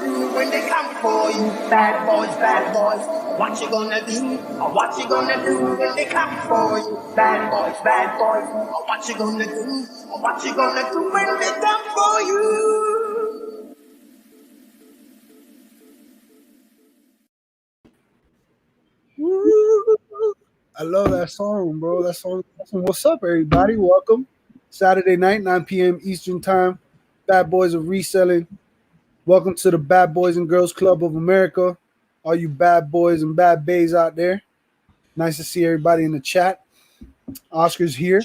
do when they come for you? Bad boys, bad boys. What you gonna do? Or what you gonna do when they come for you? Bad boys, bad boys. Or what you gonna do? Or what you gonna do when they come for you? Woo! I love that song, bro. That song. What's up, everybody? Welcome. Saturday night, 9 p.m. Eastern Time. Bad Boys of Reselling. Welcome to the Bad Boys and Girls Club of America. All you bad boys and bad bays out there. Nice to see everybody in the chat. Oscar's here.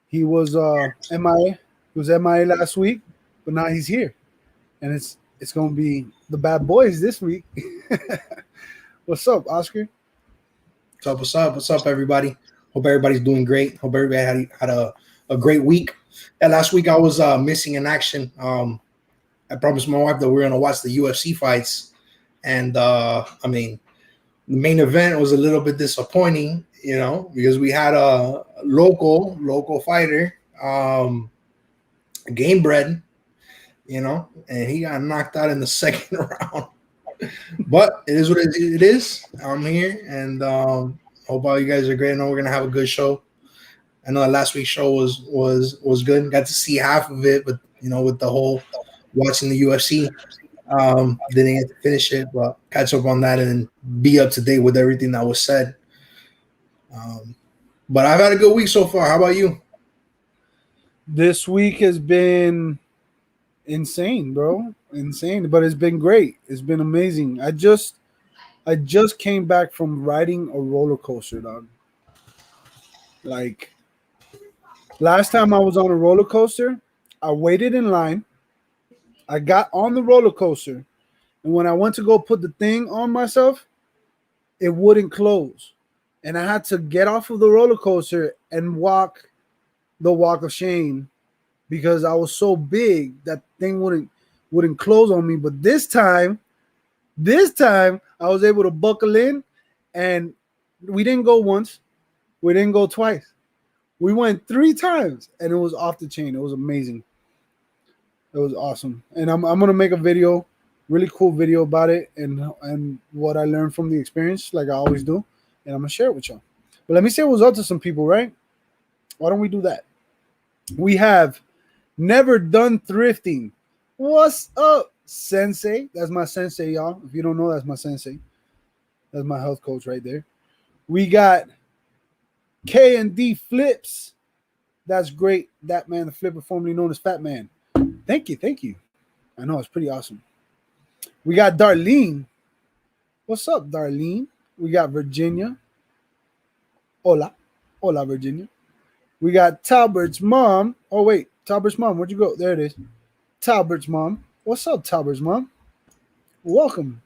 He was MIA. He was MIA last week, but now he's here, and it's gonna be the Bad Boys this week. What's up, Oscar? What's up? What's up? What's up, everybody? Hope everybody's doing great. Hope everybody had a great week. And last week I was missing in action. I promised my wife that we were gonna watch the UFC fights, and I mean, the main event was a little bit disappointing, because we had a local fighter, Game Bread, and he got knocked out in the second round. But it is what it is. I'm here, and hope all you guys are great. I know we're gonna have a good show. I know that last week's show was good. Got to see half of it, but with the whole watching the UFC, didn't get to finish it, but catch up on that and be up to date with everything that was said. But I've had a good week so far. How about you? This week has been insane, bro. Insane, but it's been great. It's been amazing. I just came back from riding a roller coaster, dog. Like last time I was on a roller coaster, I waited in line. I got on the roller coaster, and when I went to go put the thing on myself, it wouldn't close. And I had to get off of the roller coaster and walk the walk of shame because I was so big that thing wouldn't close on me. But this time I was able to buckle in, and we didn't go once, we didn't go twice. We went 3 times, and it was off the chain. It was amazing. It was awesome. And I'm gonna make a video, really cool video about it and what I learned from the experience, like I always do. And I'm gonna share it with y'all. But let me say what's up to some people, right? Why don't we do that? We have Never Done Thrifting. What's up, Sensei? That's my sensei, y'all. If you don't know, that's my sensei. That's my health coach right there. We got K&D Flips. That's great. That man, the flipper, formerly known as Fat Man. Thank you. I know, it's pretty awesome. We got Darlene. What's up, Darlene? We got Virginia. Hola, Virginia. We got Talbert's mom. Oh, wait. Talbert's mom, where'd you go? There it is. Talbert's mom. What's up, Talbert's mom? Welcome.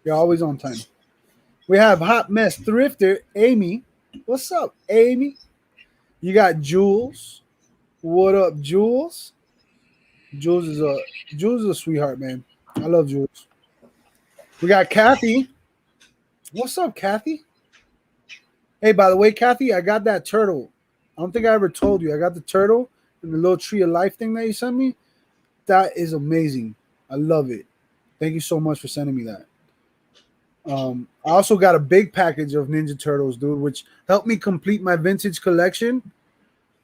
You're always on time. We have Hot Mess Thrifter, Amy. What's up, Amy? You got Jules. What up, Jules? Jules is a sweetheart, man. I love Jules. We got Kathy. What's up, Kathy? Hey, by the way, Kathy, I got that turtle. I don't think I ever told you. I got the turtle and the little tree of life thing that you sent me. That is amazing. I love it. Thank you so much for sending me that. I also got a big package of Ninja Turtles, dude, which helped me complete my vintage collection.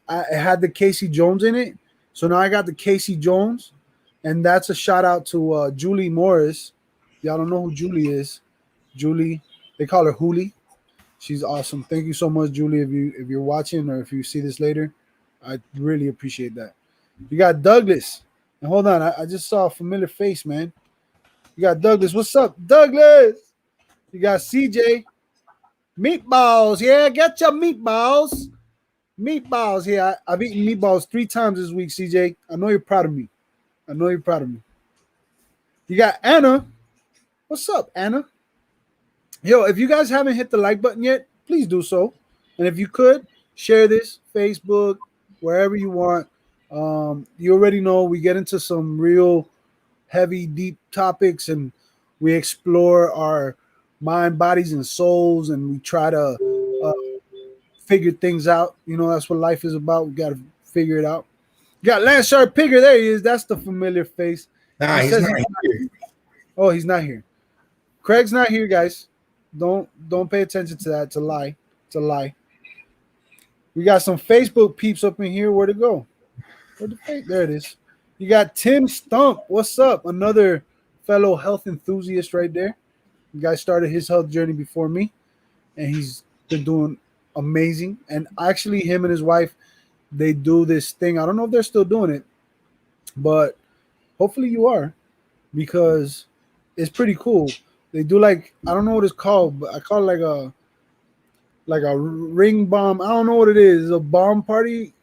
I had the Casey Jones in it. So now I got the Casey Jones. And that's a shout out to Julie Morris. Y'all don't know who Julie is. Julie, they call her Huli. She's awesome. Thank you so much, Julie. If you're watching or if you see this later, I really appreciate that. You got Douglas. And hold on, I just saw a familiar face, man. You got Douglas. What's up, Douglas? You got CJ. Meatballs. Yeah, get your meatballs. Meatballs here. I've eaten meatballs 3 times this week, CJ. I know you're proud of me. You got Anna. What's up, Anna? Yo, if you guys haven't hit the like button yet, please do so. And if you could, share this, Facebook, wherever you want. You already know we get into some real heavy, deep topics, and we explore our mind, bodies, and souls, and we try to figure things out. That's what life is about. We got to figure it out. You got Lance Sharp Pigger. There he is. That's the familiar face. Nah, He he's says not he's not here. here. Oh, he's not here. Craig's not here, guys. Don't pay attention to that. It's a lie. It's a lie. We got some Facebook peeps up in here. Where to go? Where the fake? There it is. You got Tim Stump. What's up? Another fellow health enthusiast right there. The guy started his health journey before me, and he's been doing amazing. And actually, him and his wife, they do this thing. I don't know if they're still doing it, but hopefully you are, because it's pretty cool. They do like, I don't know what it's called, but I call it like a ring bomb. I don't know what it is. A bomb party.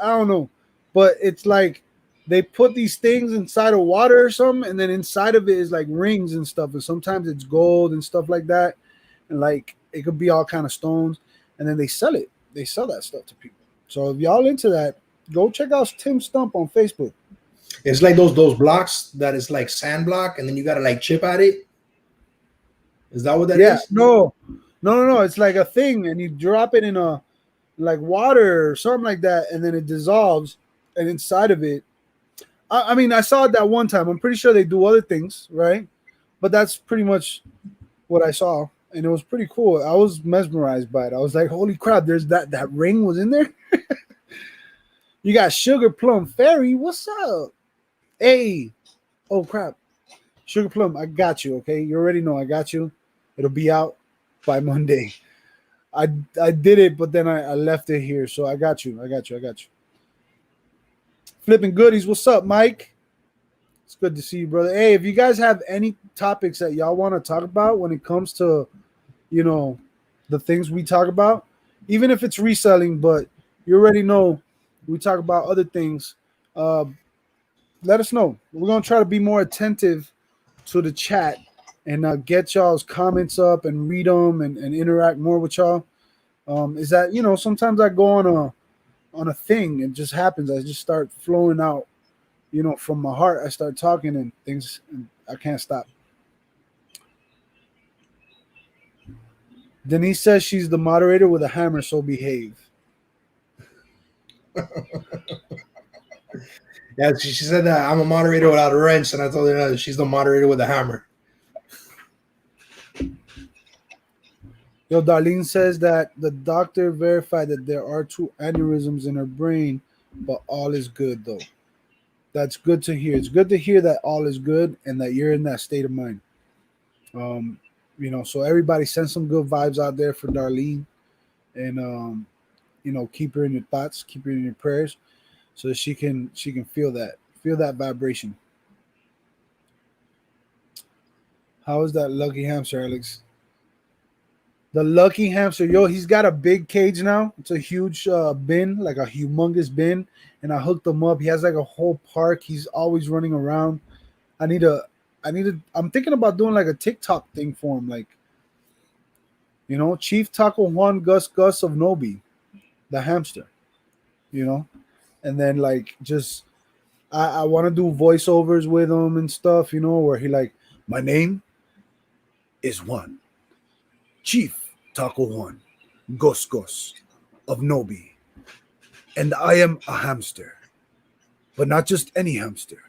I don't know, but it's like they put these things inside of water or something, and then inside of it is like rings and stuff. And sometimes it's gold and stuff like that, and like it could be all kind of stones. And then they sell it. They sell that stuff to people. So if y'all into that, go check out Tim Stump on Facebook. It's like those blocks that is like sand block, and then you gotta like chip at it. Is that what that Yeah, is? no. It's like a thing, and you drop it in a like water or something like that, and then it dissolves. And inside of it, I mean, I saw it that one time. I'm pretty sure they do other things, right? But that's pretty much what I saw, and it was pretty cool. I was mesmerized by it. I was like, "Holy crap! There's that ring was in there." You got Sugar Plum Fairy. What's up? Hey, oh crap, Sugar Plum, I got you. Okay, you already know I got you. It'll be out by Monday. I I did it, but then I left it here, so I got you. I got you. I got you. Flipping goodies. What's up, Mike? It's good to see you, brother. Hey, if you guys have any topics that y'all want to talk about when it comes to, you know, the things we talk about, even if it's reselling, but you already know we talk about other things. Uh, let us know. We're gonna try to be more attentive to the chat and get y'all's comments up and read them and interact more with y'all. Is that, sometimes I go on a thing and just happens. I just start flowing out, from my heart. I start talking and things, and I can't stop. Denise says she's the moderator with a hammer, so behave. Yeah, she said that I'm a moderator without a wrench, and I told her that she's the moderator with a hammer. Yo, Darlene says that the doctor verified that there are two aneurysms in her brain, but all is good though. That's good to hear. It's good to hear that all is good and that you're in that state of mind. Um, so everybody send some good vibes out there for Darlene, and keep her in your thoughts, keep her in your prayers, so that she can feel that vibration. How is that lucky hamster, Alex? The lucky hamster, yo, he's got a big cage now. It's a huge bin, like a humongous bin, and I hooked him up. He has like a whole park. He's always running around. I need a, I need to. I'm thinking about doing like a TikTok thing for him, like Chief Taco Juan Gus Gus of Nobi, the hamster, you know, and then like just I want to do voiceovers with him and stuff, where he like, my name is Juan, Chief Taco Juan Gus Gus of Nobi, and I am a hamster, but not just any hamster,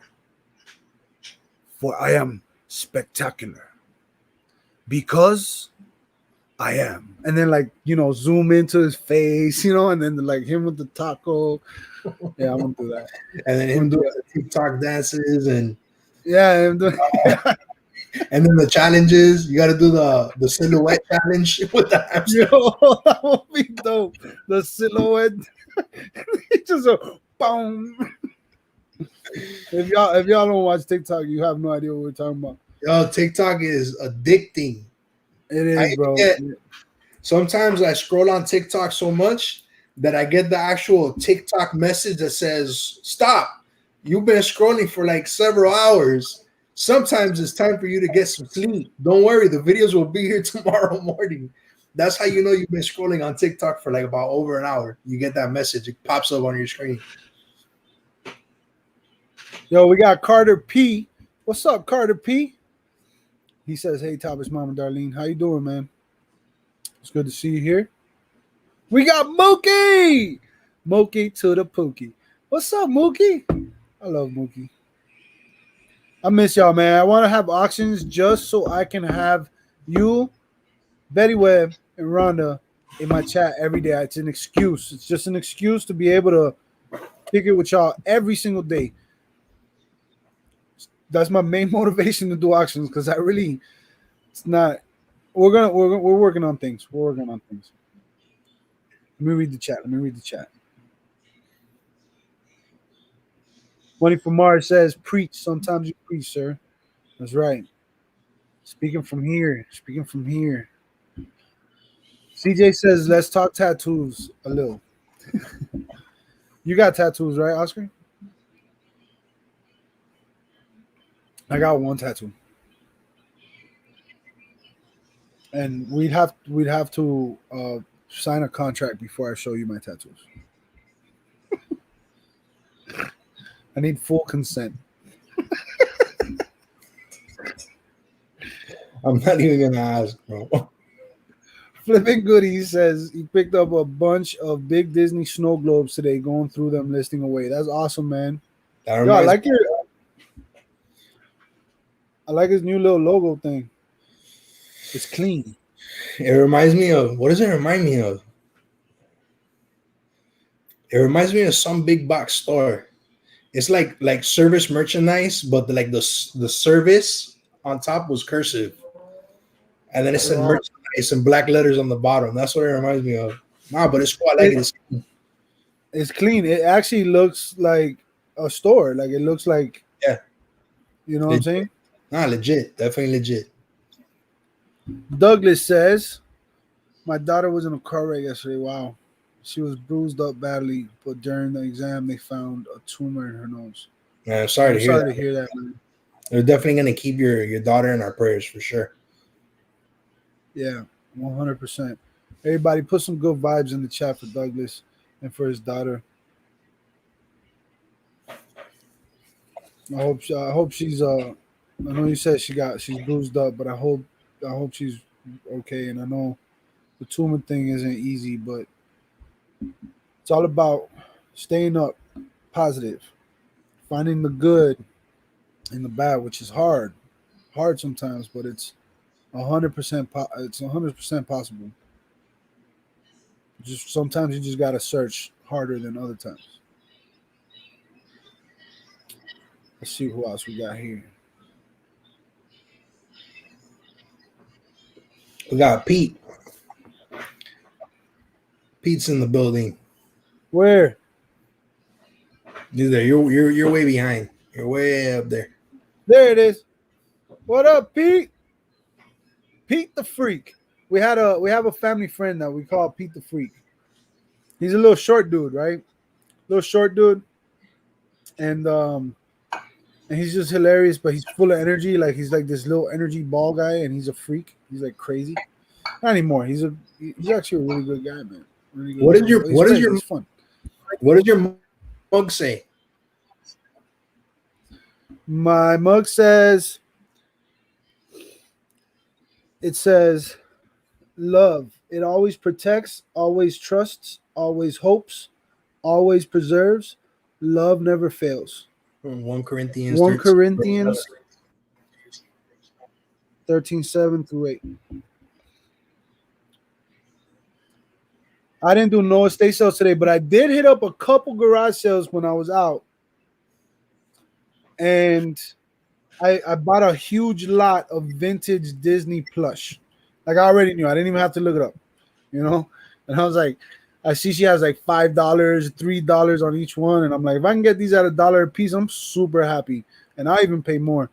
for I am spectacular because I am. And then like, zoom into his face, and then like him with the taco. Yeah, I'm gonna do that. And then him doing the TikTok dances Yeah, I'm doing and then the challenges. You got to do the silhouette challenge with the Yo, hamster. that would be dope. The silhouette. It's just a boom. If y'all don't watch TikTok, you have no idea what we're talking about. Yo, TikTok is addicting. It I is, bro. get sometimes I scroll on TikTok so much that I get the actual TikTok message that says, "Stop! You've been scrolling for like several hours. Sometimes it's time for you to get some sleep. Don't worry, the videos will be here tomorrow morning." That's how you know you've been scrolling on TikTok for like about over an hour. You get that message; it pops up on your screen. Yo, we got Carter P. What's up, Carter P? He says, "Hey, Thomas, Mama, Darlene, how you doing, man? It's good to see you here." We got Mookie. Mookie to the Pookie. What's up, Mookie? I love Mookie. I miss y'all, man. I want to have auctions just so I can have you, Betty Webb, and Rhonda in my chat every day. It's an excuse. It's just an excuse to be able to kick it with y'all every single day. That's my main motivation to do auctions because I really, it's not. We're working on things. We're working on things. Let me read the chat. Let me read the chat. Money from Mars says, "Preach. Sometimes you preach, sir." That's right. Speaking from here. Speaking from here. CJ says, "Let's talk tattoos a little." You got tattoos, right, Oscar? I got one tattoo, and we'd have to sign a contract before I show you my tattoos. I need full consent. I'm not even gonna ask, bro. Flipping Goody says he picked up a bunch of big Disney snow globes today, going through them, listing away. That's awesome, man. That Yo, reminds I like his new little logo thing. It's clean. It reminds me of, what does it remind me of? It reminds me of some big box store. It's like service merchandise, but the service on top was cursive, and then it said Wow. merchandise in black letters on the bottom. That's what it reminds me of. Nah, but it's cool. I like It, it. It's, it's clean. It actually looks like a store. Like it looks like, yeah, you know what I'm legit. saying? Nah, legit. Definitely legit. Douglas says, my daughter was in a car wreck yesterday. Wow. She was bruised up badly, but during the exam, they found a tumor in her nose. Man, I'm sorry I'm to hear sorry to that. hear that, man. We're definitely gonna keep your daughter in our prayers for sure. Yeah, 100%. Everybody put some good vibes in the chat for Douglas and for his daughter. I hope she's I know you said she's bruised up, but I hope she's okay. And I know the tumor thing isn't easy, but it's all about staying up, positive, finding the good in the bad, which is hard sometimes, but it's 100%. It's 100% possible. Just sometimes you just gotta search harder than other times. Let's see who else we got here. We got Pete. Pete's in the building. Where? You there? You're way behind. You're way up there. There it is. What up, Pete? Pete the Freak. We have a family friend that we call Pete the Freak. He's a little short dude, right? Little short dude, and he's just hilarious. But he's full of energy. Like he's like this little energy ball guy, and he's a freak. He's like crazy. Not anymore. He's actually a really good guy, man. Really good What is guy. your But he's what is crazy. your He's fun. what does your mug say? My mug says it says love. It always protects, always trusts, always hopes, always preserves. Love never fails. 1 Corinthians 1 13. Corinthians 13:7 through 8. I didn't do no estate sales today, but I did hit up a couple garage sales when I was out. And I bought a huge lot of vintage Disney plush. Like I already knew. I didn't even have to look it up, you know? And I was like, I see she has like $5, $3 on each one. And I'm like, if I can get these at $1 a piece, I'm super happy. And I even pay more.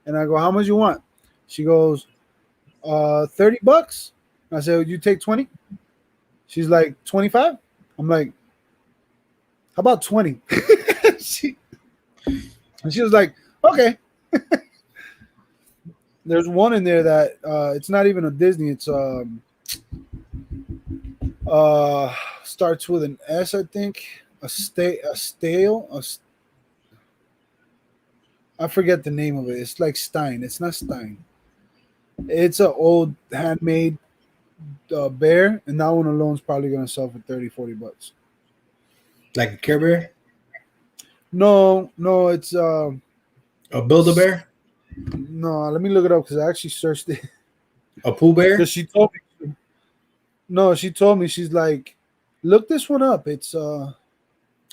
And I go, how much you want? She goes, $30. I said, would you take 20? She's like, 25? I'm like, how about 20? And she was like, okay. There's one in there that it's not even a Disney. It's starts with an S, I think. I forget the name of it. It's like Stein. It's not Stein. It's an old handmade bear, and that one alone is probably gonna sell for 30, $40. Like a Care Bear? No, it's A Build-A-Bear? No, let me look it up because I actually searched it. A Pooh Because Bear she told me. No, she told me, she's like, look this one up. It's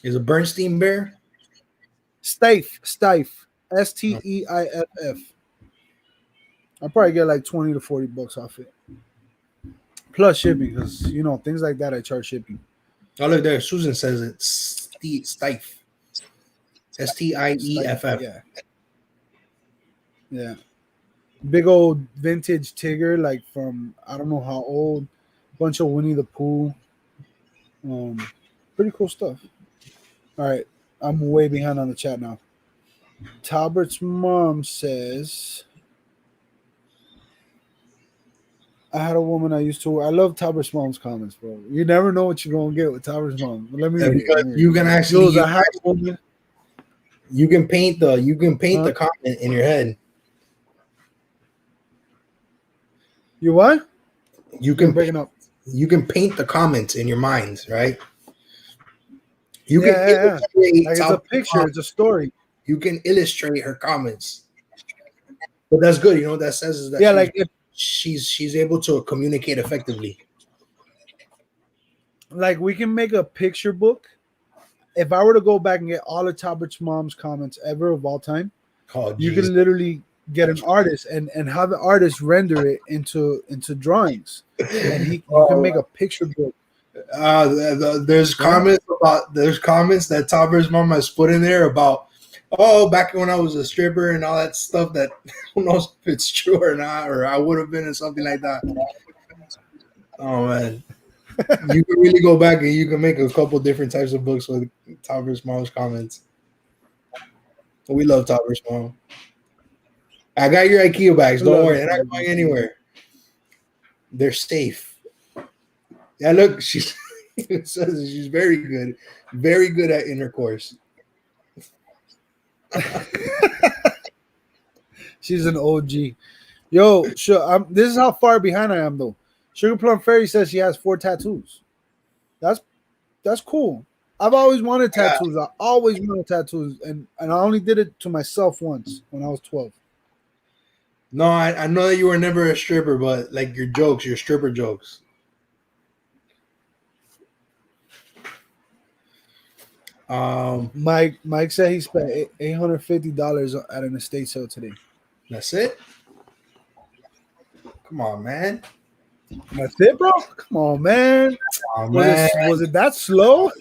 is a Bernstein bear. Stife. No. Steiff. I'll probably get like 20 to $40 off it. Plus shipping, because things like that I charge shipping. Oh, look there. Susan says it's Stife. Stife, Stieff. yeah. Yeah. Big old vintage Tigger, like from I don't know how old. Bunch of Winnie the Pooh. Um, Pretty cool stuff. All right. I'm way behind on the chat now. Talbert's mom says, I had a woman I used to. I love Talbert's mom's comments, bro. You never know what you're gonna get with Talbert's mom. But let me Yeah, read it. because you can actually Jules, I had a woman. you can paint Huh? the comment in your head. You what? You You're can breaking up. you can paint the comments in your mind, right? You can Yeah. illustrate Like it's a picture. It's a story. you can illustrate her comments. But that's good. You know what that says is that Yeah, like if she's able to communicate effectively. we can make a picture book. If I were to go back and get all of Talbert's mom's comments ever of all time, Oh you jeez. can literally get an artist and have the artist render it into drawings, and you can make a picture book, right? There's comments that Topper's mom has put in there about back when I was a stripper and all that stuff that who knows if it's true or not, or I would have been or something like that. Oh man. You can really go back and you can make a couple different types of books with Topper's mom's comments. We love Topper's mom. I got your IKEA bags. I Don't love worry, you, they're not Talbert. going anywhere. They're safe. Yeah, look, she's it says she's very good at intercourse. She's an OG. Yo, sure. This is how far behind I am though. Sugar Plum Fairy says she has 4 tattoos. That's that's cool. I've always wanted Yeah. tattoos. I always wanted tattoos, and I only did it to myself once when I was 12. No, I know that you were never a stripper, but like your stripper jokes. Um, Mike said he spent $850 at an estate sale today. that's it. Come on, man. That's it, bro. Come on, man. Oh Was man. it that slow?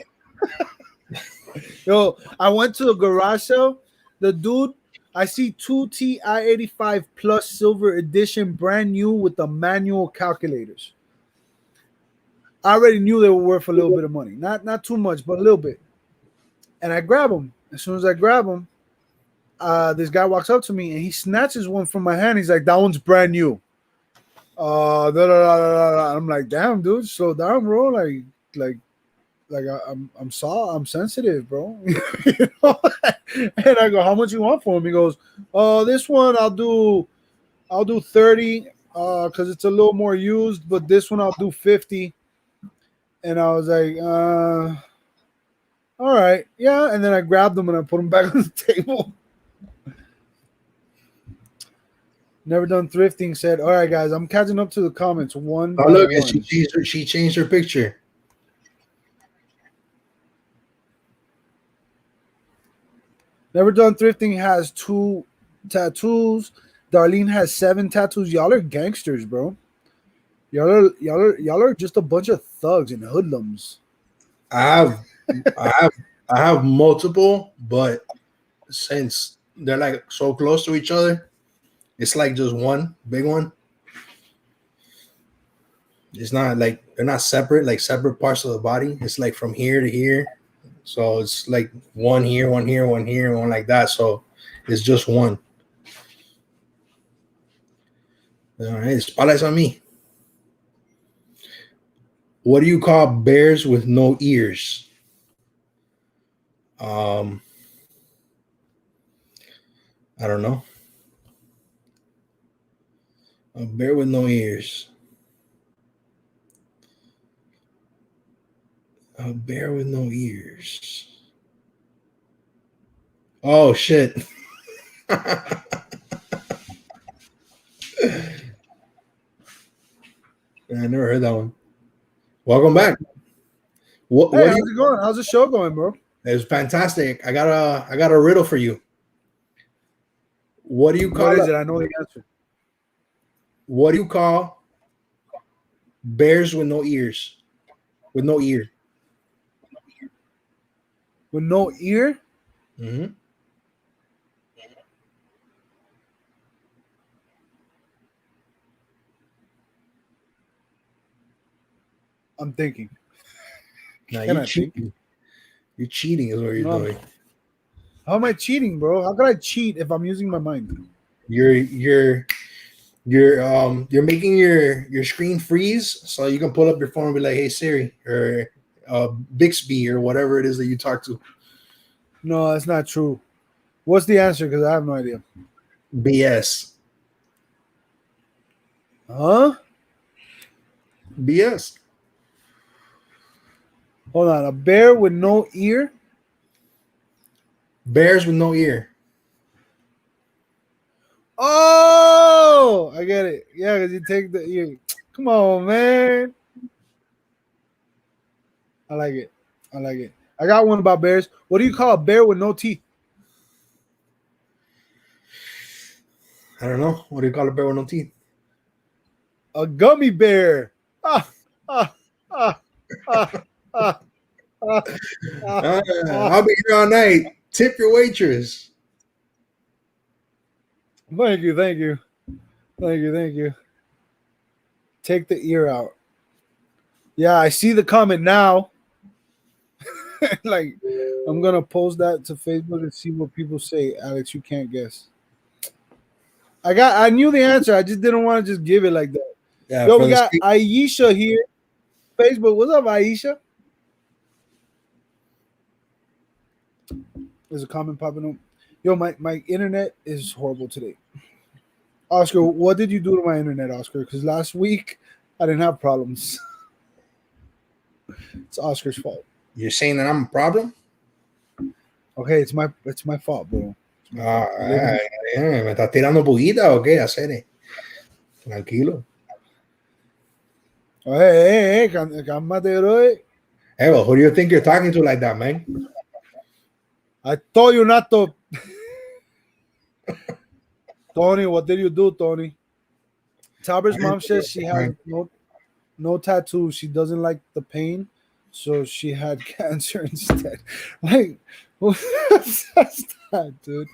Yo, I went to a garage sale. The dude, I see 2 TI-85 Plus Silver Edition, brand new with the manual calculators. I already knew they were worth a little bit of money, not too much, but a little bit. And I grab them. As soon as I grab them, this guy walks up to me and he snatches one from my hand. He's like, "That one's brand new." I'm like, "Damn, dude, slow down, bro. I'm sensitive, bro." You know? And I go, "How much you want for him?" He goes, this one I'll do 30 because it's a little more used, but this one I'll do 50." And I was like, all right, yeah. And then I grabbed them and I put them back on the table. Never done thrifting said, "All right, guys, I'm catching up to the comments one Oh by look, one." she changed her picture. Never done thrifting has 2 tattoos. Darlene has 7 tattoos. Y'all are gangsters, bro. Y'all are just a bunch of thugs and hoodlums. I have I have multiple, but since they're like so close to each other, it's like just one big one. It's not like they're not separate, like separate parts of the body. It's like from here to here. So it's like one here, one here, one here, one like that. So it's just one. All right, spotlight's on me. What do you call bears with no ears? Um, I don't know. A bear with no ears. A bear with no ears. Oh shit. I never heard that one. Welcome back. Hey, What do you? how's it going? How's the show going, bro? It was fantastic. I got a riddle for you. What do you What call is it? it? I know the answer. What do you call bears with no ears? With no ear. With no ear? Hmm. I'm thinking. Now Can you're I think? cheating. You're cheating is what you're No, doing. how am I cheating, bro? How could I cheat if I'm using my mind? You're making your screen freeze so you can pull up your phone and be like, "Hey Siri," or Bixby or whatever it is that you talk to. No, that's not true. What's the answer? Because I have no idea. BS. Huh? BS. Hold on. A bear with no ear? Bears with no ear. Oh, I get it. Yeah, because you take the ear. Come on, man. I like it. I like it. I got one about bears. What do you call a bear with no teeth? I don't know. What do you call a bear with no teeth? A gummy bear. Ah, ah, ah, ah, ah, ah, ah, Uh, ah. I'll be here all night. Tip your waitress. Thank you, thank you, thank you, thank you. Take the ear out. Yeah, I see the comment now. Like, I'm gonna post that to Facebook and see what people say. Alex, you can't guess. I knew the answer. I just didn't want to just give it like that. Yeah, Yo, for we the got sake. Aisha here. Facebook. What's up, Aisha? There's a comment popping up. Yo, my internet is horrible today. Oscar, what did you do to my internet, Oscar? Because last week I didn't have problems. It's Oscar's fault. You're saying that I'm a problem? Okay, it's my fault, bro. It's my fault. I live in Ay, ¿me estás tirando puguita o qué? Hacer. Tranquilo. Oh, hey, cálmate, bro. Hey, well, who do you think you're talking to like that, man? I told you not to. Tony, what did you do, Tony? Taber's I didn't mom think you says she were has fine. no tattoo. She doesn't like the pain, so she had cancer instead. Like, what's that, dude?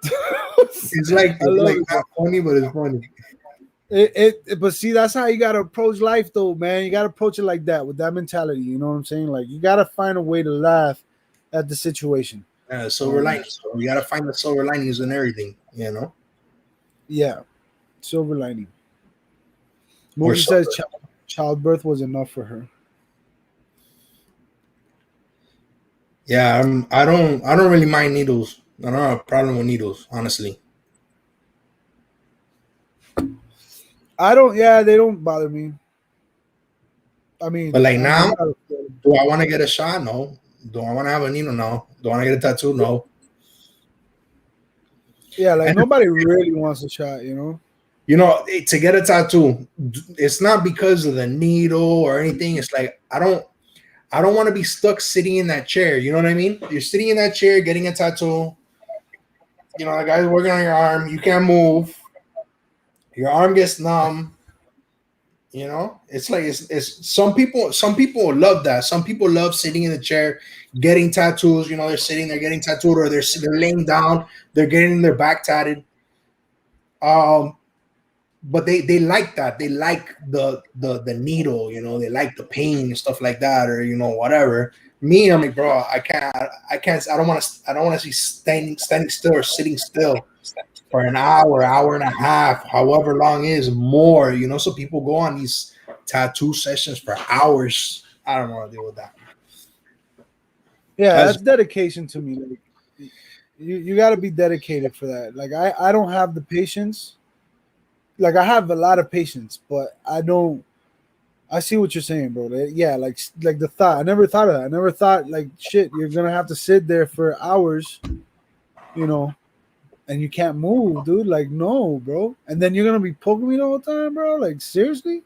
It's like I love it. not funny, but it's funny. But see, that's how you gotta approach life, though, man. You gotta approach it like that, with that mentality. You know what I'm saying? Like, you gotta find a way to laugh at the situation. Silver linings. So we gotta find the silver linings in everything, you know. Yeah, silver lining. Or Mookie says silver. childbirth was enough for her. Yeah, I don't really mind needles. I don't have a problem with needles, honestly. I don't. Yeah, they don't bother me. I mean, But like I'm now, not afraid. do I want to get a shot? No. Do I want to have a needle? No. Do I want to get a tattoo? No. Yeah, like And nobody really wants a shot, you know. you know, to get a tattoo, it's not because of the needle or anything. It's like I don't want to be stuck sitting in that chair. You know what I mean? You're sitting in that chair getting a tattoo. You know, the guy's working on your arm. You can't move. Your arm gets numb. You know, it's like it's some people love that. Some people love sitting in the chair, getting tattoos. You know, they're sitting there getting tattooed, or they're laying down, they're getting their back tatted. Um, but they like that. They like the needle. You know, they like the pain and stuff like that, or you know whatever. Me, I'm like, bro, I can't. I don't want to see standing still or sitting still for an hour, hour and a half, however long is more, you know. So people go on these tattoo sessions for hours. I don't want to deal with that. Yeah, That's that's dedication to me. Like, you got to be dedicated for that. Like, I don't have the patience. Like, I have a lot of patience, but I don't. I see what you're saying, bro. Yeah, like the thought. I never thought of that. I never thought like shit. You're gonna have to sit there for hours, you know, and you can't move, dude. Like, no, bro. And then you're gonna be poking me the whole time, bro. Like, seriously?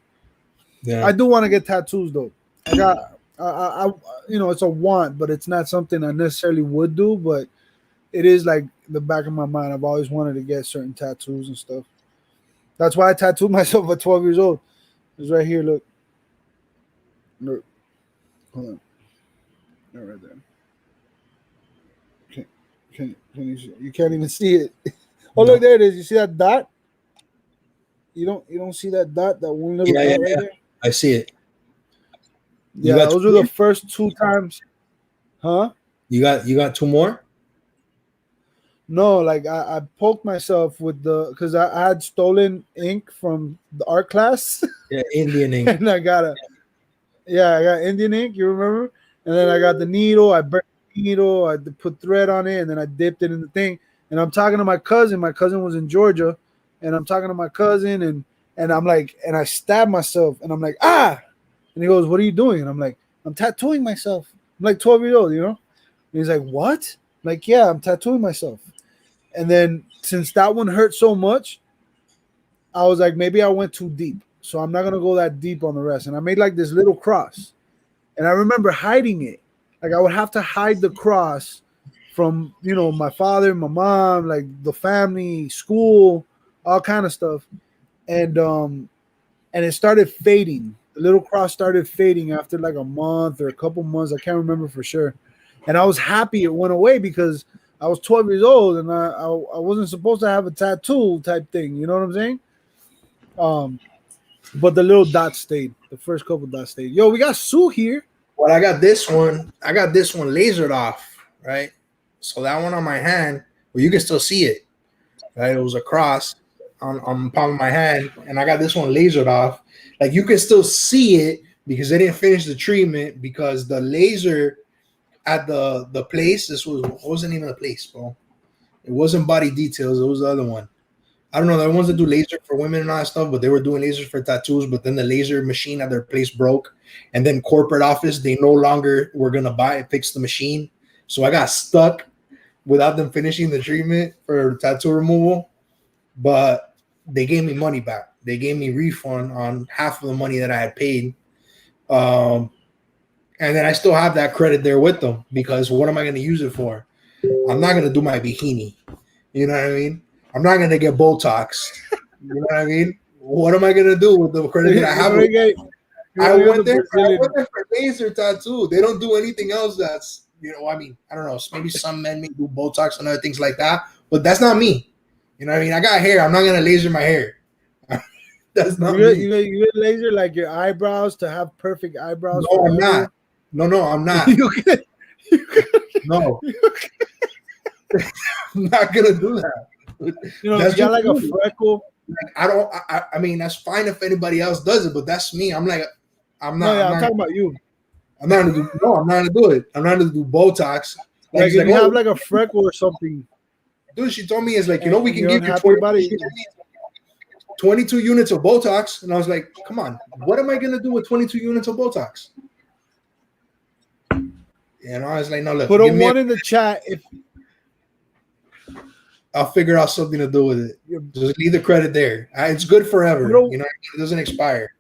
Yeah. I do want to get tattoos though. I got, it's a want, but it's not something I necessarily would do. But it is like the back of my mind. I've always wanted to get certain tattoos and stuff. That's why I tattooed myself at 12 years old. It's right here. Look, hold on, right there. Can you see? You can't even see it. Oh, No. look, there it is. You see that dot? You don't see that dot? That one little dot right there? I see it. You Yeah, got those two were more? the first 2 times. Huh? You got 2 more? No, like I poked myself with because I had stolen ink from the art class, Yeah, Indian ink. and I got Indian ink. You remember? And then I got the needle. I burnt the needle. I put thread on it, and then I dipped it in the thing. And I'm talking to my cousin. My cousin was in Georgia, and I'm talking to my cousin, and I'm like, and I stabbed myself, and I'm like, ah! And he goes, "What are you doing?" And I'm like, "I'm tattooing myself." I'm like 12 years old, you know. And he's like, "What?" I'm like, "Yeah, I'm tattooing myself." And then since that one hurt so much, I was like, maybe I went too deep. So I'm not gonna go that deep on the rest. And I made like this little cross. And I remember hiding it. Like I would have to hide the cross from, my father, my mom, like the family, school, all kind of stuff. And it started fading. The little cross started fading after like a month or a couple months. I can't remember for sure. And I was happy it went away because I was 12 years old and I wasn't supposed to have a tattoo type thing. You know what I'm saying? Um, but the little dot stayed. The first couple dots stayed. Yo, we got Sue here. Well, I got this one lasered off, right? So that one on my hand, well, you can still see it, right? It was a cross on the palm of my hand, and I got this one lasered off. Like you can still see it because they didn't finish the treatment because the laser at the place. This wasn't even a place, bro. It wasn't Body Details. It was the other one. I don't know. The ones that do laser for women and all that stuff, but they were doing lasers for tattoos. But then the laser machine at their place broke, and then corporate office they no longer were gonna buy it, fix the machine. So I got stuck without them finishing the treatment for tattoo removal. But they gave me money back. They gave me refund on half of the money that I had paid. And then I still have that credit there with them because what am I going to use it for? I'm not going to do my bikini. You know what I mean? I'm not going to get Botox. You know what I mean? What am I going to do with the credit that I have? I went there for laser tattoo. They don't do anything else that's, I mean, I don't know. Maybe some men may do Botox and other things like that, but that's not me. You know what I mean? I got hair. I'm not going to laser my hair. That's not me. You laser like your eyebrows to have perfect eyebrows. No, I'm not. No, I'm not. No. I'm not going to do that. That's you got like a freckle. Like, I mean, that's fine if anybody else does it, but that's me. I'm like, I'm not. No, yeah, I'm talking about you. I'm not gonna do. No, I'm not gonna do it. I'm not gonna do Botox. Like if you have like a freckle or something. Dude, she told me it's like, we can give you 22 units of Botox, and I was like, come on, what am I gonna do with 22 units of Botox? And I was like, no, look. Put a one in the chat if. I'll figure out something to do with it. Just leave the credit there. It's good forever. It doesn't expire.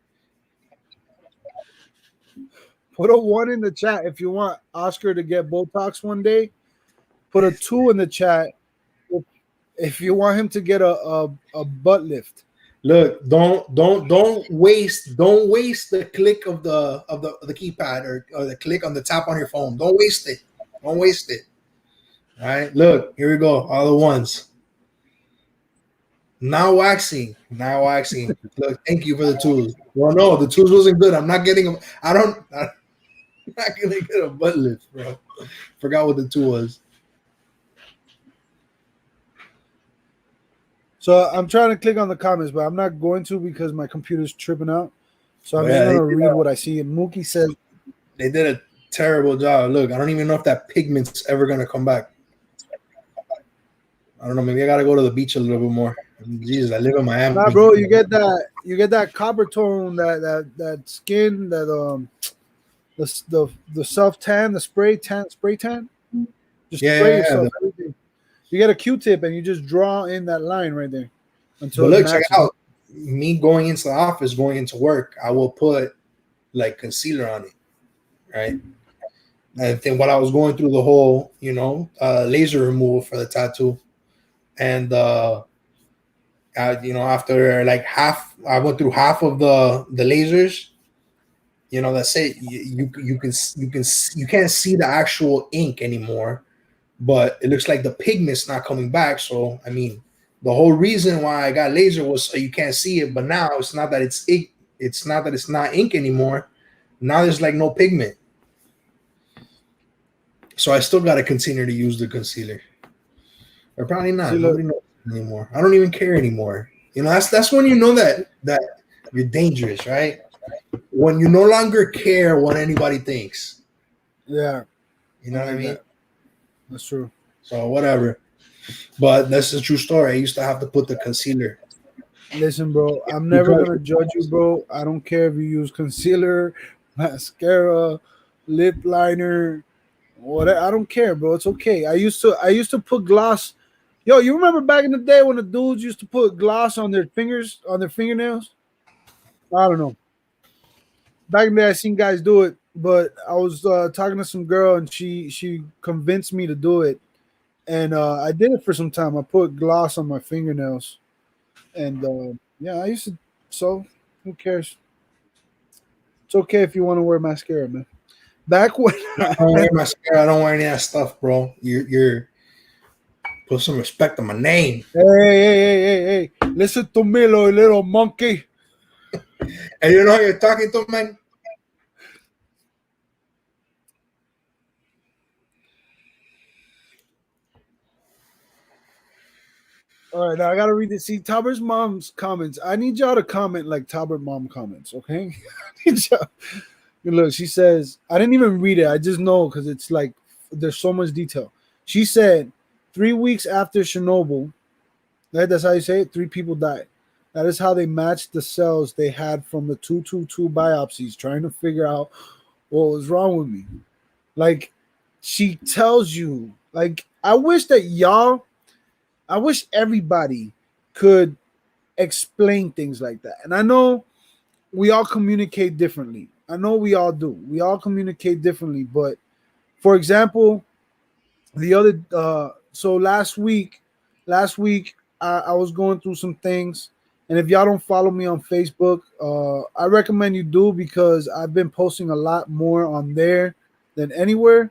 Put a 1 in the chat if you want Oscar to get Botox one day. Put a 2 in the chat if you want him to get a butt lift. Look, don't waste the click of the keypad or the click on the tap on your phone. Don't waste it. Don't waste it. All right, look, here we go. All the ones. Now waxing. Look, thank you for the tools. Well, no, the tools wasn't good. I'm not getting them. I'm not gonna get a butt lift, bro. Forgot what the tool was. So I'm trying to click on the comments, but I'm not going to because my computer's tripping out. So I'm just gonna read what I see. And Mookie says they did a terrible job. Look, I don't even know if that pigment's ever gonna come back. I don't know. Maybe I gotta go to the beach a little bit more. Jesus, I live in Miami. Nah, bro, you get that copper tone, that skin, that the self tan, the spray tan. Just spray yourself. You get a Q-tip and you just draw in that line right there until But it look, check it matches. out. Me going into the office, going into work, I will put like concealer on it, right? I think while I was going through the whole, laser removal for the tattoo, and after like half, I went through half of the lasers. That's it. You can't see the actual ink anymore, but it looks like the pigment's not coming back. So I mean, the whole reason why I got laser was so you can't see it. But now it's not that it's ink. It's not that it's not ink anymore. Now there's like no pigment. So I still got to continue to use the concealer. Or probably See, not. look, Nobody knows anymore. I don't even care anymore. That's when you know that you're dangerous, right? When you no longer care what anybody thinks. yeah, You I know what I like mean? that. That's true. So whatever. But that's a true story. I used to have to put the concealer Listen, bro, I'm never because gonna judge you, bro. I don't care if you use concealer, mascara, lip liner, whatever. I don't care, bro. It's okay. I used to put gloss. Yo, you remember back in the day when the dudes used to put gloss on their fingers, on their fingernails? I don't know. Back in the day, I seen guys do it, but I was talking to some girl and she convinced me to do it, and I did it for some time. I put gloss on my fingernails, and yeah, I used to. So who cares? It's okay if you want to wear mascara, man. Back when, I don't wear mascara. I don't wear any of that stuff, bro. You're put some respect on my name. hey, listen to me, little monkey. And you know who you're talking to, man? All right, now I gotta read this. See, Talbert's mom's comments. I need y'all to comment like Talbert mom comments, okay? I need y'all- Look, she says, I didn't even read it. I just know because it's like there's so much detail. She said, 3 weeks after Chernobyl, right? That's how you say it. 3 people died. That is how they matched the cells they had from the 222 biopsies, trying to figure out what was wrong with me. Like, she tells you, like, I wish everybody could explain things like that. And I know we all communicate differently. I know we all do. We all communicate differently. But for example, the other so last week I was going through some things, and if y'all don't follow me on Facebook, I recommend you do because I've been posting a lot more on there than anywhere.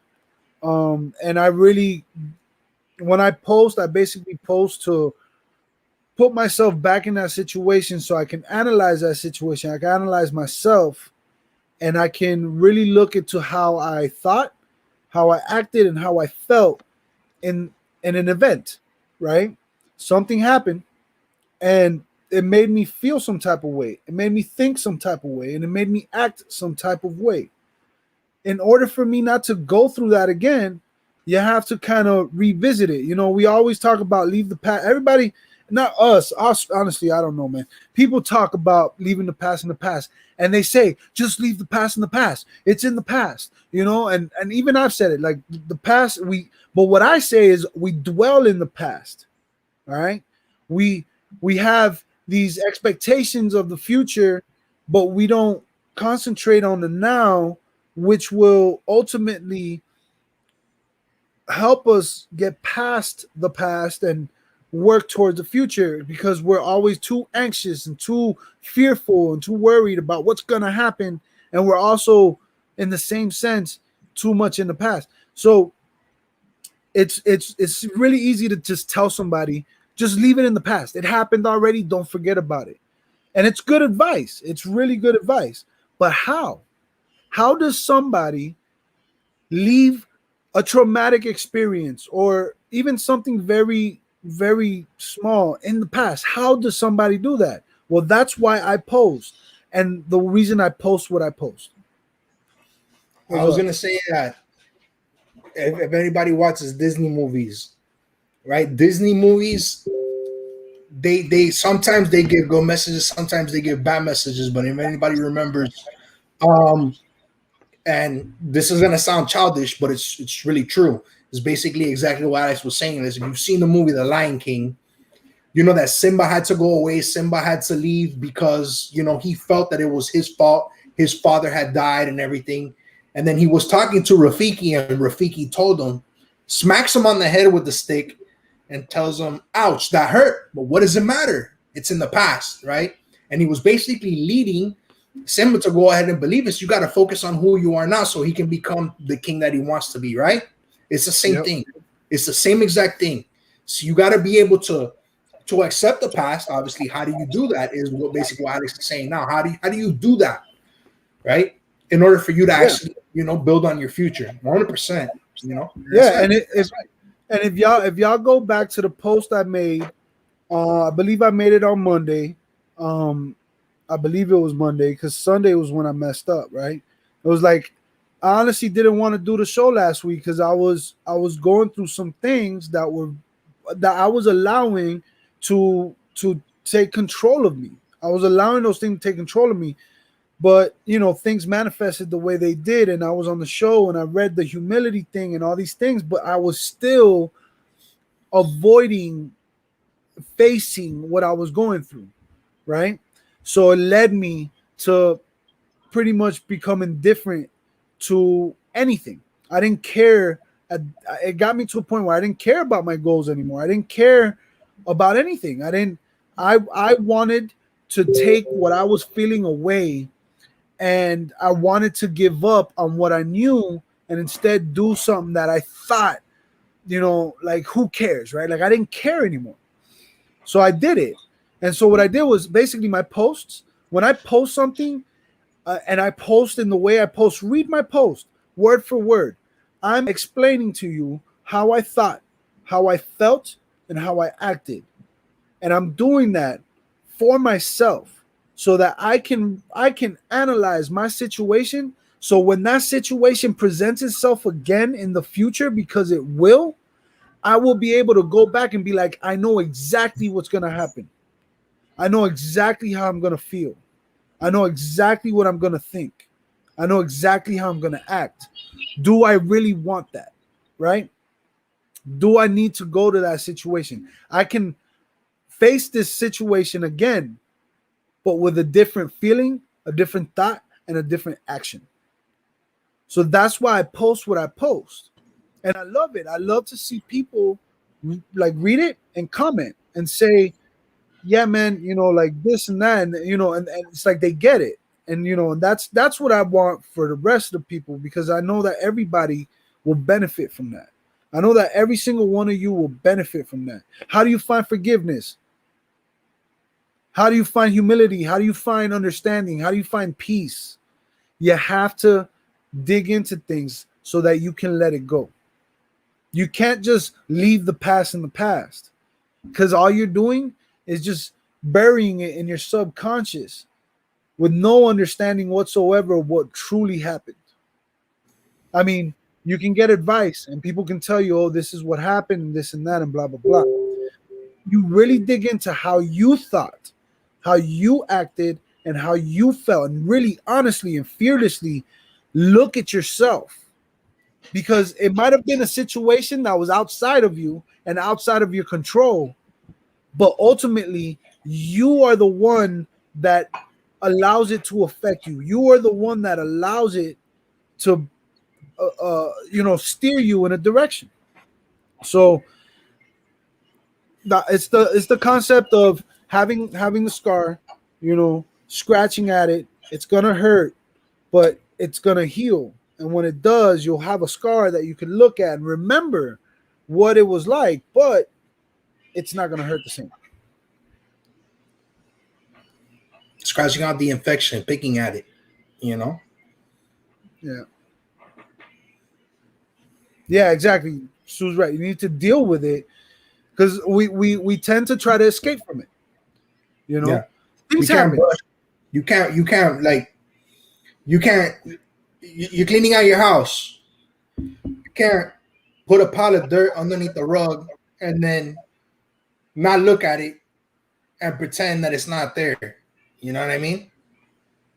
And I really, when I post, I basically post to put myself back in that situation so I can analyze that situation. I can analyze myself, and I can really look into how I thought, how I acted, and how I felt in an event, right? Something happened and it made me feel some type of way. It made me think some type of way, and it made me act some type of way. In order for me not to go through that again, you have to kind of revisit it. We always talk about leave the past. Everybody, not us honestly, I don't know, man. People talk about leaving the past in the past, and they say just leave the past in the past. It's in the past, and even I've said it, like the past but what I say is we dwell in the past. All right. We have these expectations of the future, but we don't concentrate on the now, which will ultimately help us get past the past and work towards the future, because we're always too anxious and too fearful and too worried about what's going to happen, and we're also in the same sense too much in the past. So it's really easy to just tell somebody, just leave it in the past. It happened already, don't forget about it. And it's good advice. It's really good advice. But how does somebody leave a traumatic experience or even something very, very small in the past? How does somebody do that? Well, that's why I post, and the reason I post what I post. I What's was up? gonna say that if anybody watches Disney movies, right? Disney movies, they sometimes they give good messages, sometimes they give bad messages. But if anybody remembers, um, and this is gonna sound childish, but it's really true. is basically exactly what Alex was saying. Is if you've seen the movie The Lion King, you know that Simba had to go away. Simba had to leave because, you know, he felt that it was his fault. His father had died and everything. And then he was talking to Rafiki, and Rafiki told him, smacks him on the head with the stick and tells him, ouch, that hurt. But what does it matter? It's in the past, right? And he was basically leading Simba to go ahead and believe this. You got to focus on who you are now so he can become the king that he wants to be, right? It's the same Yep. thing. It's the same exact thing. So you got to be able to accept the past. Obviously, how do you do that is what basically what Alex is saying now. How do you do that, right? In order for you to Yeah. actually, you know, build on your future, 100%. You know, that's Yeah, right. and if y'all go back to the post I made, I believe I made it on Monday. Um, I believe it was Monday because Sunday was when I messed up. Right? It was like I honestly didn't want to do the show last week because I was going through some things that I was allowing to take control of me. I was allowing those things to take control of me, but you know things manifested the way they did, and I was on the show and I read the humility thing and all these things, but I was still avoiding facing what I was going through, right? So it led me to pretty much become indifferent to anything. I didn't care. It got me to a point where I didn't care about my goals anymore. I didn't care about anything. I didn't. I wanted to take what I was feeling away, and I wanted to give up on what I knew and instead do something that I thought, like who cares, right? Like I didn't care anymore. So I did it. And so what I did was basically my posts, when I post something, and I post in the way I post, read my post word for word. I'm explaining to you how I thought, how I felt, and how I acted. And I'm doing that for myself so that I can analyze my situation, so when that situation presents itself again in the future, because it will, I will be able to go back and be like, I know exactly what's going to happen. I know exactly how I'm going to feel. I know exactly what I'm going to think. I know exactly how I'm going to act. Do I really want that? Right? Do I need to go to that situation? I can face this situation again, but with a different feeling, a different thought, and a different action. So that's why I post what I post. And I love it. I love to see people like read it and comment and say, yeah, man, like this and that, and and it's like they get it. And and that's what I want for the rest of the people, because I know that everybody will benefit from that. I know that every single one of you will benefit from that. How do you find forgiveness? How do you find humility? How do you find understanding? How do you find peace? You have to dig into things so that you can let it go. You can't just leave the past in the past, because all you're doing is just burying it in your subconscious with no understanding whatsoever of what truly happened. I mean, you can get advice and people can tell you, oh, this is what happened and this and that and blah, blah, blah. You really dig into how you thought, how you acted, and how you felt, and really honestly and fearlessly look at yourself, because it might have been a situation that was outside of you and outside of your control, but ultimately you are the one that allows it to affect you. You are the one that allows it to steer you in a direction. So it's the concept of having the scar, scratching at it. It's gonna hurt, but it's gonna heal. And when it does, you'll have a scar that you can look at and remember what it was like, but it's not gonna hurt the same. Scratching out the infection, picking at it, you know? Yeah. Yeah, exactly. Sue's right. You need to deal with it, because we tend to try to escape from it. You Yeah. know, things You can't happen. brush. You can't, you're cleaning out your house. You can't put a pile of dirt underneath the rug and then not look at it and pretend that it's not there. You know what I mean?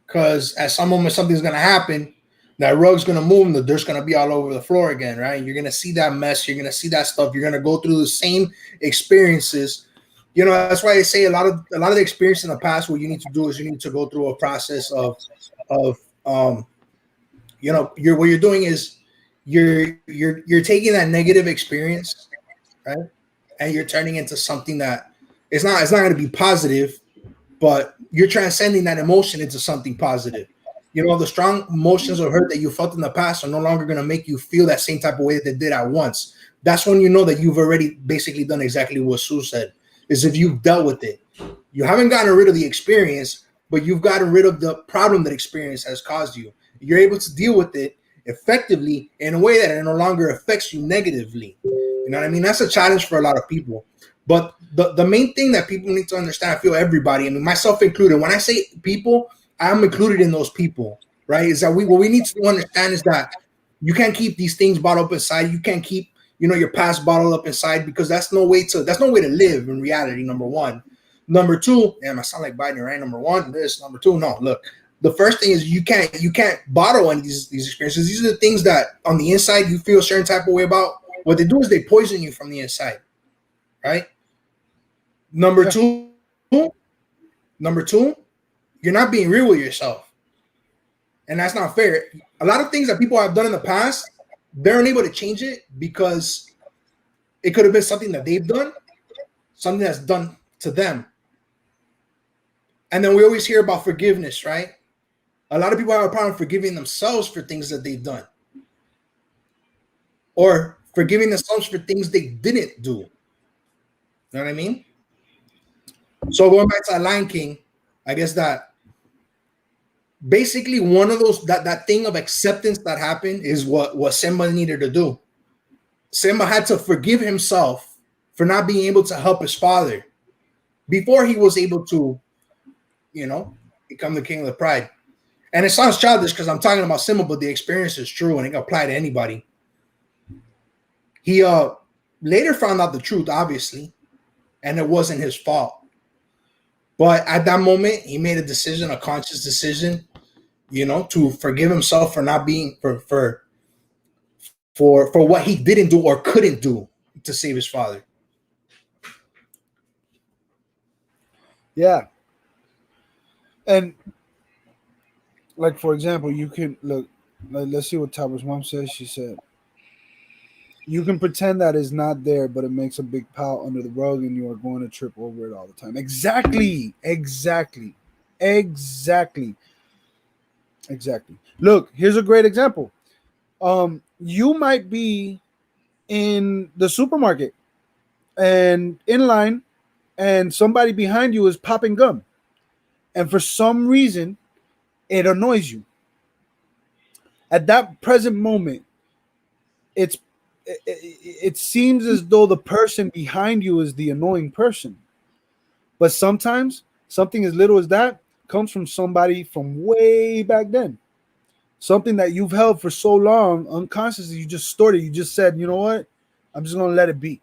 Because at some moment something's gonna happen that rug's gonna move and the dirt's gonna be all over the floor again, right? You're gonna see that mess, you're gonna see that stuff, you're gonna go through the same experiences. You know, that's why I say a lot of the experience in the past, what you need to do is you need to go through a process of what you're doing is you're taking that negative experience, right? And you're turning into something that it's not gonna be positive, but you're transcending that emotion into something positive. You know, the strong emotions of hurt that you felt in the past are no longer going to make you feel that same type of way that they did at once. That's when you know that you've already basically done exactly what Sue said, is if you've dealt with it. You haven't gotten rid of the experience, but you've gotten rid of the problem that experience has caused you. You're able to deal with it effectively in a way that it no longer affects you negatively. You know what I mean? That's a challenge for a lot of people. But the main thing that people need to understand, I feel everybody, I mean, myself included, when I say people, I'm included in those people, right? Is that what we need to understand is that you can't keep these things bottled up inside. You can't keep, your past bottled up inside, because that's no way to live in reality, number one. Number two, damn, I sound like Biden, right? Number one, this, number two, no, look. The first thing is you can't bottle any of these experiences. These are the things that on the inside you feel a certain type of way about. What they do is they poison you from the inside, right? Number two, you're not being real with yourself. And that's not fair. A lot of things that people have done in the past, they're unable to change it because it could have been something that they've done, something that's done to them. And then we always hear about forgiveness, right? A lot of people have a problem forgiving themselves for things that they've done, or forgiving themselves for things they didn't do. You know what I mean? So going back to Lion King, I guess that basically one of those that thing of acceptance that happened is what Simba needed to do. Simba had to forgive himself for not being able to help his father before he was able to, become the king of the pride. And it sounds childish because I'm talking about Simba, but the experience is true and it can apply to anybody. He later found out the truth, obviously, and it wasn't his fault. But at that moment, he made a decision, a conscious decision, to forgive himself for not being for what he didn't do or couldn't do to save his father. Yeah. And like, for example, you can look, let's see what Taba's mom says. She said, you can pretend that it's not there, but it makes a big pile under the rug and you are going to trip over it all the time. Exactly. Look, here's a great example. You might be in the supermarket and in line, and somebody behind you is popping gum. And for some reason, it annoys you. At that present moment, it seems as though the person behind you is the annoying person. But sometimes something as little as that comes from somebody from way back then. Something that you've held for so long, unconsciously, you just stored it. You just said, you know what? I'm just gonna let it be.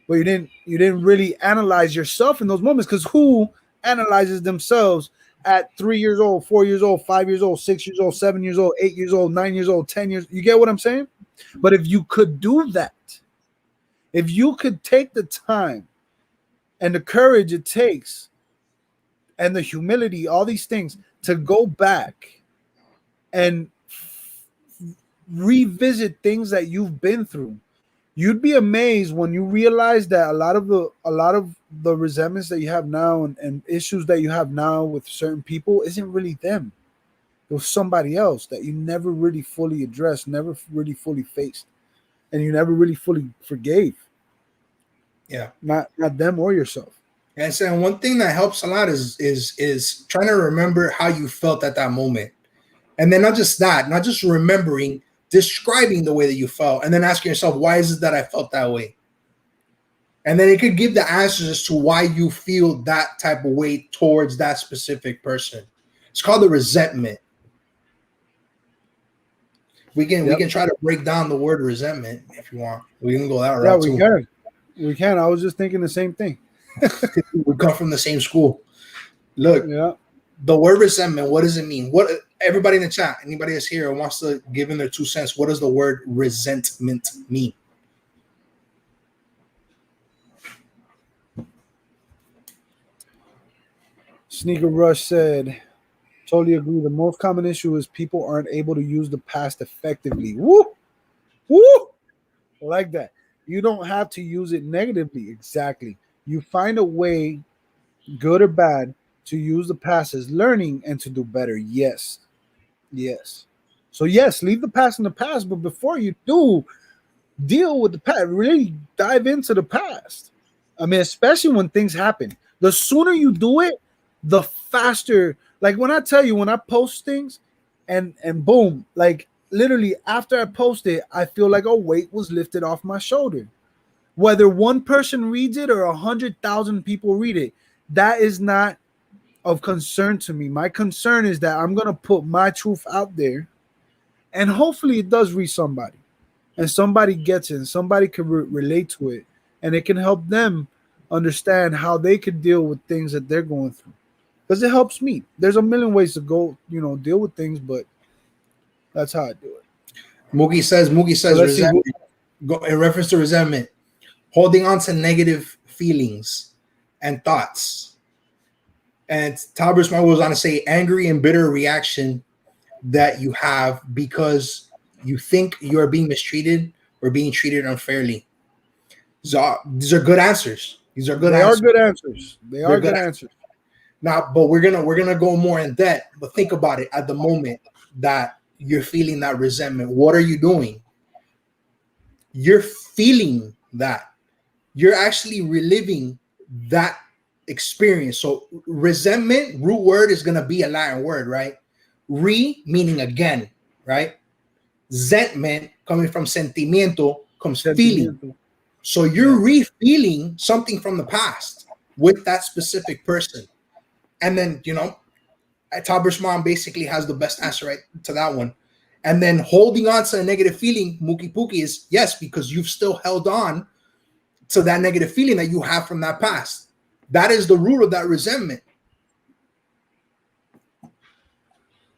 But you didn't really analyze yourself in those moments, because who analyzes themselves at 3 years old, 4 years old, 5 years old, 6 years old, 7 years old, 8 years old, 9 years old, 10 years? You get what I'm saying? But if you could do that, if you could take the time and the courage it takes and the humility, all these things, to go back and revisit things that you've been through, you'd be amazed when you realize that a lot of the resentments that you have now and issues that you have now with certain people isn't really them. It was somebody else that you never really fully addressed, never really fully faced, and you never really fully forgave. Yeah, not them or yourself. And so one thing that helps a lot is trying to remember how you felt at that moment, and then not just remembering, describing the way that you felt, and then asking yourself, why is it that I felt that way? And then it could give the answers as to why you feel that type of way towards that specific person. It's called the resentment. We can try to break down the word resentment if you want. We can go that route too. Yeah, we can. I was just thinking the same thing. We come from the same school. Look, the word resentment, what does it mean? everybody in the chat, anybody that's here and wants to give in their 2 cents, what does the word resentment mean? Sneaker Rush said, totally agree. The most common issue is people aren't able to use the past effectively. Woo! Woo! I like that. You don't have to use it negatively. Exactly. You find a way, good or bad, to use the past as learning and to do better. Yes. Yes. So, yes, leave the past in the past. But before you do, deal with the past. Really dive into the past. I mean, especially when things happen. The sooner you do it, the faster. Like when I tell you, when I post things, and boom, like literally after I post it, I feel like a weight was lifted off my shoulder. Whether one person reads it or 100,000 people read it, that is not of concern to me. My concern is that I'm gonna put my truth out there, and hopefully it does reach somebody and somebody gets it and somebody can relate to it and it can help them understand how they could deal with things that they're going through because it helps me. There's a million ways to go, deal with things, but that's how I do it. Moogie says Let's see resentment. In reference to resentment, holding on to negative feelings and thoughts. And Talbert goes on to say angry and bitter reaction that you have because you think you are being mistreated or being treated unfairly. These are good answers. These are good answers. Are good answers. They are good answers. Now, but we're gonna go more in depth. But think about it at the moment that you're feeling that resentment. What are you doing? You're feeling that. You're actually reliving that experience. So resentment, root word is gonna be a Latin word, right? Meaning again, right? Zentment coming from sentimiento comes feeling. So you're re-feeling something from the past with that specific person. And then, Talbert's mom basically has the best answer right to that one. And then holding on to a negative feeling, Mookie Pookie, is yes, because you've still held on to that negative feeling that you have from that past. That is the root of that resentment.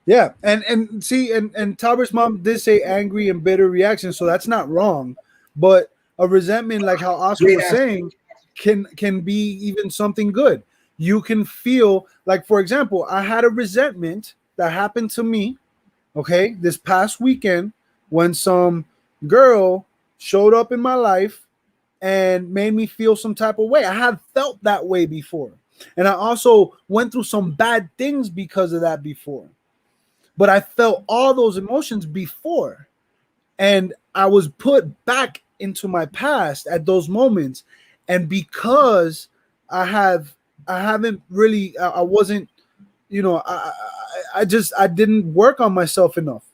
Yeah, and see, and Talbert's mom did say angry and bitter reaction, so that's not wrong. But a resentment, like how Oscar was saying, can be even something good. You can feel like, for example, I had a resentment that happened to me, okay, this past weekend when some girl showed up in my life and made me feel some type of way. I had felt that way before. And I also went through some bad things because of that before. But I felt all those emotions before. And I was put back into my past at those moments. And because I haven't really, I wasn't, I didn't work on myself enough.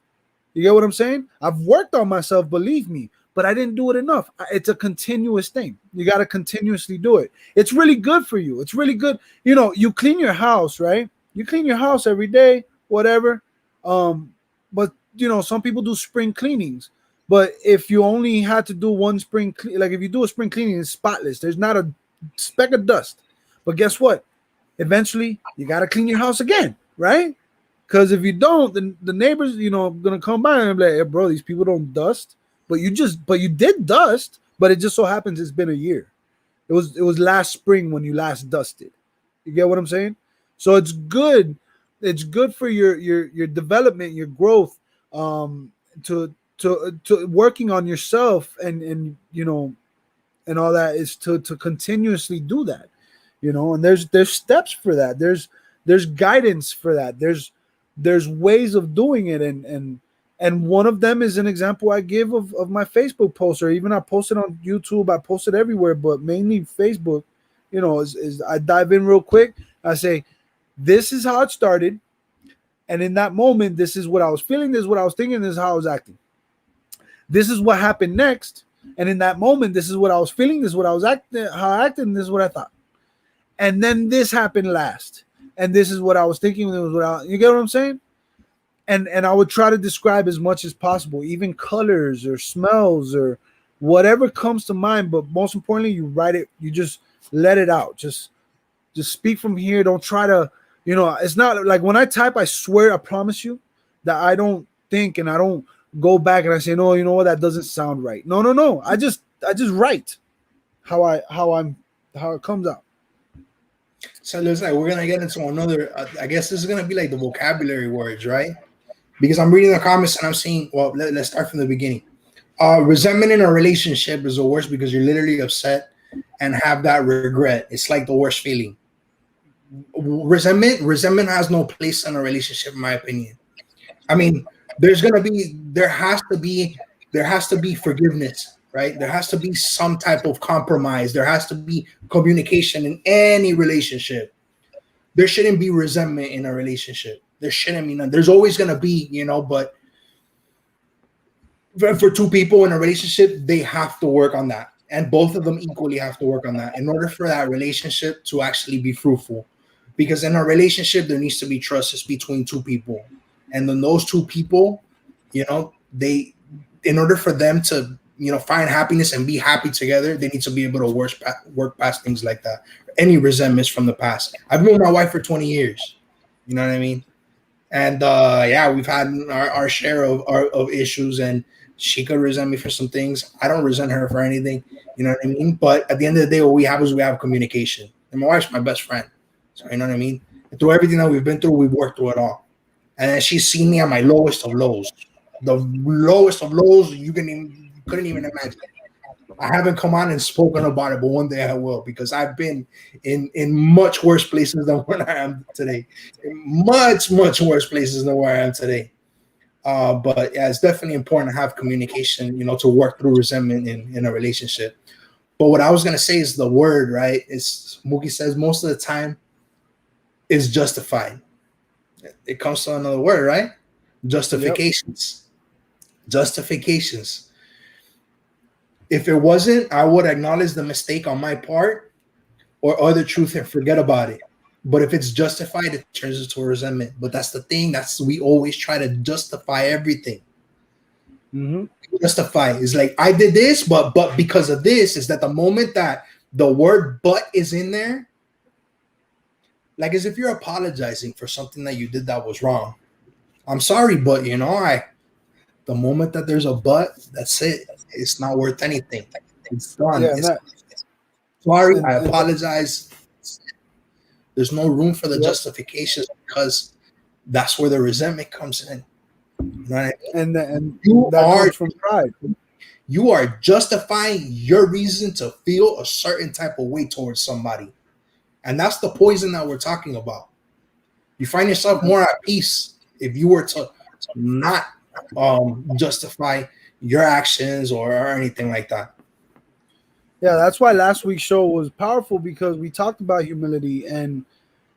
You get what I'm saying? I've worked on myself, believe me, but I didn't do it enough. It's a continuous thing. You got to continuously do it. It's really good for you. It's really good. You clean your house, right? You clean your house every day, whatever. But some people do spring cleanings. But if you only had to do one spring, like if you do a spring cleaning, it's spotless. There's not a speck of dust. But guess what? Eventually, you got to clean your house again, right? Because if you don't, then the neighbors, gonna come by and be like, hey, bro, these people don't dust. But you did dust, but it just so happens it's been a year. It was last spring when you last dusted. You get what I'm saying? So it's good. It's good for your development, your growth, to working on yourself and and all that is to continuously do that, and there's steps for that. There's guidance for that. There's ways of doing it, and one of them is an example I give of my Facebook post, or even I posted on YouTube, I posted everywhere, but mainly Facebook, is I dive in real quick. I say, this is how it started. And in that moment, this is what I was feeling, this is what I was thinking, this is how I was acting. This is what happened next. And in that moment, this is what I was feeling, this is what I was acting, how I acted, and this is what I thought. And then this happened last. And this is what I was thinking. You get what I'm saying? And I would try to describe as much as possible, even colors or smells or whatever comes to mind. But most importantly, you write it, you just let it out. Just speak from here. Don't try to, it's not like when I type, I swear, I promise you, that I don't think and I don't go back and I say, no, you know what, that doesn't sound right. No, no, no. I just write how it comes out. So looks like we're gonna get into another. I guess this is gonna be like the vocabulary words, right? Because I'm reading the comments and I'm seeing. Well, let's start from the beginning. Resentment in a relationship is the worst because you're literally upset and have that regret. It's like the worst feeling. Resentment has no place in a relationship, in my opinion. I mean, there has to be forgiveness, right? There has to be some type of compromise. There has to be communication in any relationship. There shouldn't be resentment in a relationship. There shouldn't be none. There's always gonna be, but for two people in a relationship, they have to work on that. And both of them equally have to work on that in order for that relationship to actually be fruitful. Because in a relationship, there needs to be trust. It's between two people. And then those two people, they, in order for them to, find happiness and be happy together, they need to be able to work past things like that. Any resentments from the past. I've been with my wife for 20 years. You know what I mean? And yeah, we've had our share of issues, and she could resent me for some things. I don't resent her for anything. You know what I mean? But at the end of the day, what we have is we have communication. And my wife's my best friend. So you know what I mean? And through everything that we've been through, we've worked through it all. And she's seen me at my lowest of lows. The lowest of lows you couldn't even imagine. I haven't come on and spoken about it, but one day I will, because I've been in much worse places than where I am today. In much worse places than where I am today. But yeah, it's definitely important to have communication, to work through resentment in a relationship. But what I was gonna say is the word, right? It's Mookie says most of the time is justified. It comes to another word, right? Yep. Justifications. Justifications. If it wasn't, I would acknowledge the mistake on my part or other truth and forget about it. But if it's justified, it turns into a resentment. But that's the thing. We always try to justify everything. Mm-hmm. Justify is like, I did this, but because of this, is that the moment that the word "but" is in there, like as if you're apologizing for something that you did that was wrong. I'm sorry, but the moment that there's a "but," that's it. It's not worth anything. It's done. Yeah, and It's that sorry. I and apologize. There's no room for the yep, justifications because that's where the resentment comes in. You know what I mean? and You that are comes from pride. you are justifying your reason to feel a certain type of way towards somebody. And that's the poison that we're talking about. You find yourself more at peace if you were to not justify your actions or anything like that. Yeah, that's why last week's show was powerful because we talked about humility and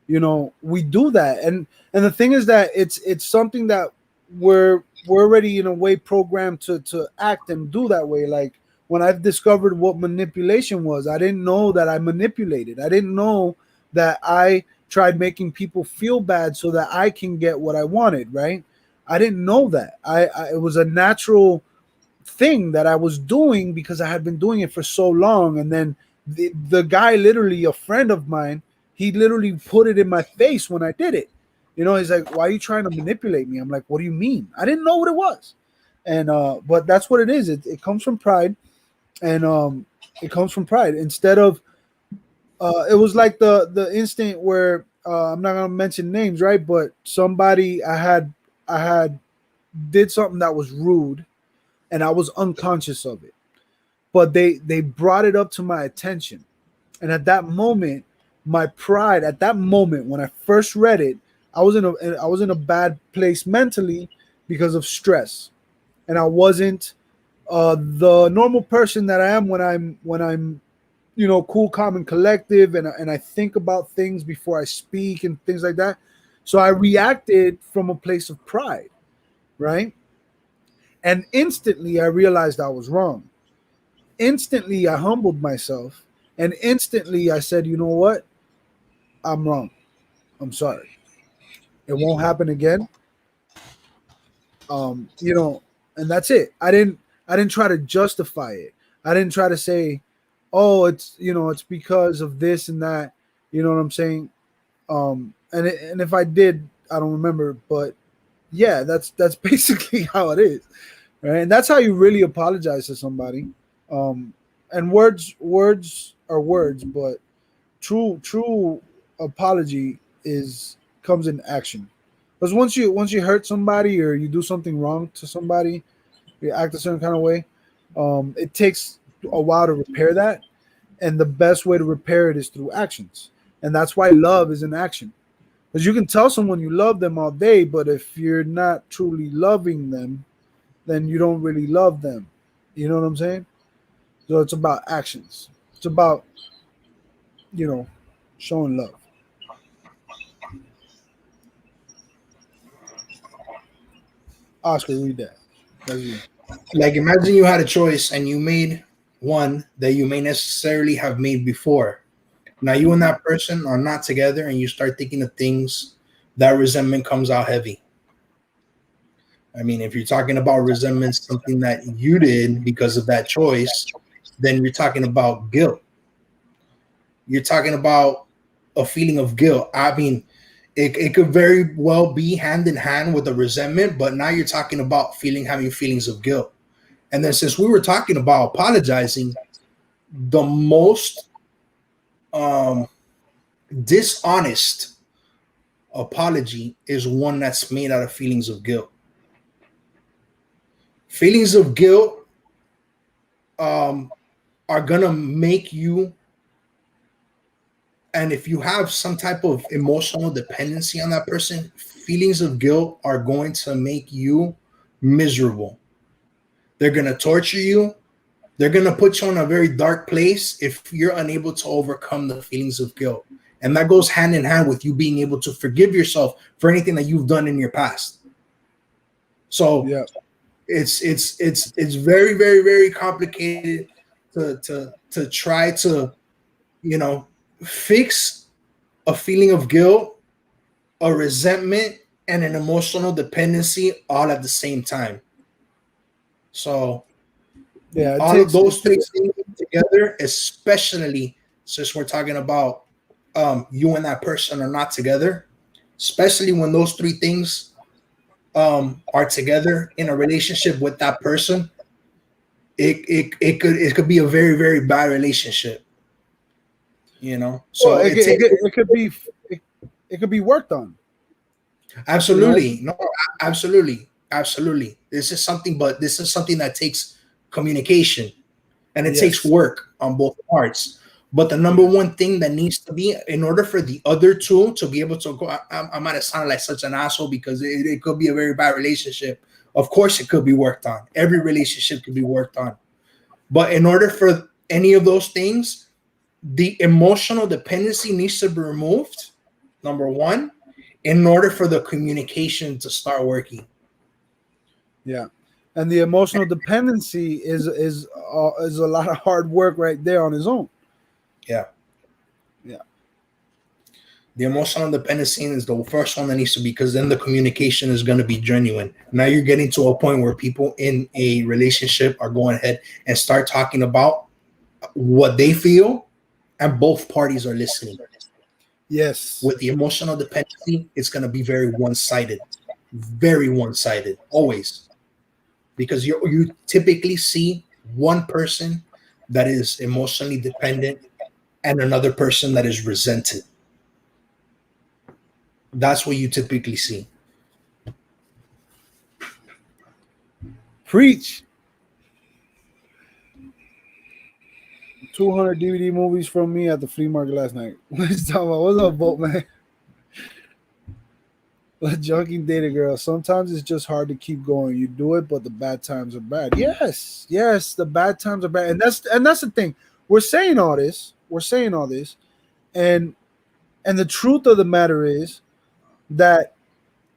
we do that. And the thing is that it's something that we're already in a way programmed to act and do that way. Like when I've discovered what manipulation was, I didn't know that I manipulated. I didn't know that I tried making people feel bad so that I can get what I wanted, right? I didn't know that. It was a natural thing that I was doing because I had been doing it for so long. And then the guy, literally a friend of mine, he literally put it in my face when I did it. He's like, "Why are you trying to manipulate me?" I'm like, "What do you mean?" I didn't know what it was. And but that's what it is. It comes from pride, and it comes from pride. Instead of it was like the instant where I'm not gonna mention names, right? But somebody I had did something that was rude, and I was unconscious of it, but they brought it up to my attention. And at that moment, my pride, at that moment when I first read it, I was in a bad place mentally because of stress, and I wasn't the normal person that I am when I'm cool, calm, and collective, and I think about things before I speak and things like that. So I reacted from a place of pride, right? And instantly I realized I was wrong. Instantly I humbled myself, and instantly I said, "You know what? I'm wrong. I'm sorry. It won't happen again." And that's it. I didn't try to justify it. I didn't try to say, "Oh, it's because of this and that." You know what I'm saying? And if I did, I don't remember, but Yeah, that's basically how it is, right? And that's how you really apologize to somebody. Um, and words are words, but true apology is comes in action. Because once you hurt somebody or you do something wrong to somebody, you act a certain kind of way, it takes a while to repair that, and the best way to repair it is through actions, and that's why love is an action. Because you can tell someone you love them all day, but if you're not truly loving them, then you don't really love them. You know what I'm saying? So it's about actions. It's about, you know, showing love. Oscar, read that. That's you. Like imagine you had a choice and you made one that you may necessarily have made before. Now you and that person are not together and you start thinking of things, that resentment comes out heavy. I mean, if you're talking about resentment, something that you did because of that choice, then you're talking about guilt. You're talking about a feeling of guilt. I mean, it could very well be hand in hand with the resentment, but now you're talking about having feelings of guilt. And then since we were talking about apologizing, the most um, dishonest apology is one that's made out of feelings of guilt. Feelings of guilt um, are gonna make you, and if you have some type of emotional dependency on that person, feelings of guilt are going to make you miserable. They're gonna torture you. They're gonna put you in a very dark place if you're unable to overcome the feelings of guilt. And that goes hand in hand with you being able to forgive yourself for anything that you've done in your past. So Yeah. it's very, very, very complicated to try to, you know, fix a feeling of guilt, a resentment, and an emotional dependency all at the same time. So Yeah. It all of takes. It, those three things together, especially since we're talking about you and that person are not together, especially when those three things are together in a relationship with that person, it could be a very, very bad relationship, you know. well, So it takes it, it could be worked on. You know. absolutely no, absolutely, absolutely. This is something that takes communication and it takes Yes. work on both parts. But the number Yes. one thing that needs to be in order for the other two to be able to go, I might have sounded like such an asshole because it could be a very bad relationship. Of course, it could be worked on. Every relationship could be worked on. But in order for any of those things, the emotional dependency needs to be removed. Number one, in order for the communication to start working. Yeah. And the emotional dependency is a lot of hard work right there on its own. Yeah. Yeah. The emotional dependency is the first one that needs to be because then the communication is going to be genuine. Now you're getting to a point where people in a relationship are going ahead and start talking about what they feel, and both parties are listening. Yes. With the emotional dependency, it's going to be very one sided, always, because you typically see one person that is emotionally dependent and another person that is resented. That's what you typically see. Preach. 200 DVD movies from me at the flea market last night. Let's talk about what's up, boat man. Junkie dated girl. Sometimes it's just hard to keep going. You do it, but the bad times are bad. Yes, yes, the bad times are bad, and that's the thing. We're saying all this. We're saying all this, and the truth of the matter is that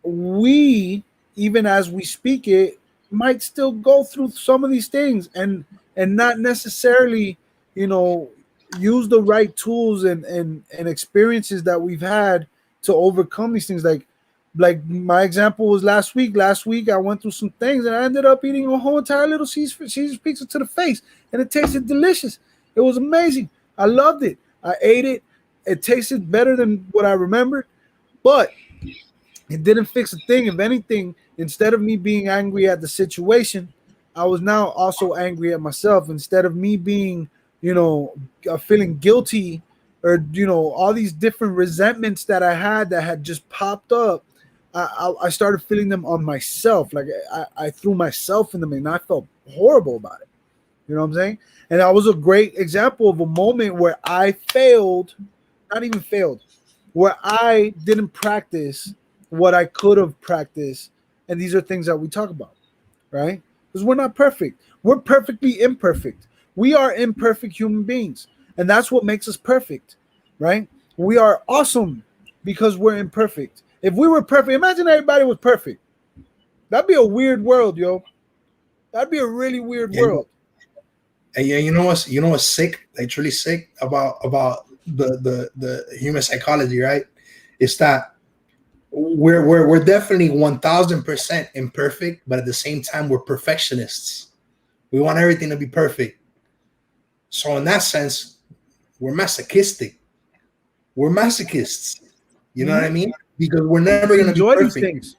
we, even as we speak it, might still go through some of these things and not necessarily, you know, use the right tools and experiences that we've had to overcome these things. Like my example was last week. Last week I went through some things and I ended up eating a whole entire little Caesar pizza to the face, and it tasted delicious. It was amazing. I loved it. I ate it. It tasted better than what I remembered, but It didn't fix a thing. If anything, instead of me being angry at the situation, I was now also angry at myself. Instead of me being, feeling guilty, or all these different resentments that I had that had just popped up, I started feeling them on myself. Like I threw myself in them, and I felt horrible about it. You know what I'm saying? And that was a great example of a moment where I failed, not even failed, where I didn't practice what I could have practiced. And these are things that we talk about, right? Because we're not perfect. We're perfectly imperfect. We are imperfect human beings. And that's what makes us perfect, right? We are awesome because we're imperfect. If we were perfect, imagine everybody was perfect. That'd be a weird world, yo. That'd be a really weird Yeah, world. and yeah, you know what's sick, like truly sick about the human psychology, right? It's that we're definitely 1,000% imperfect, but at the same time we're perfectionists. We want everything to be perfect. So in that sense, we're masochistic. We're masochists. You know what I Mhm. mean? Because we're never We gonna be enjoy these perfect. things.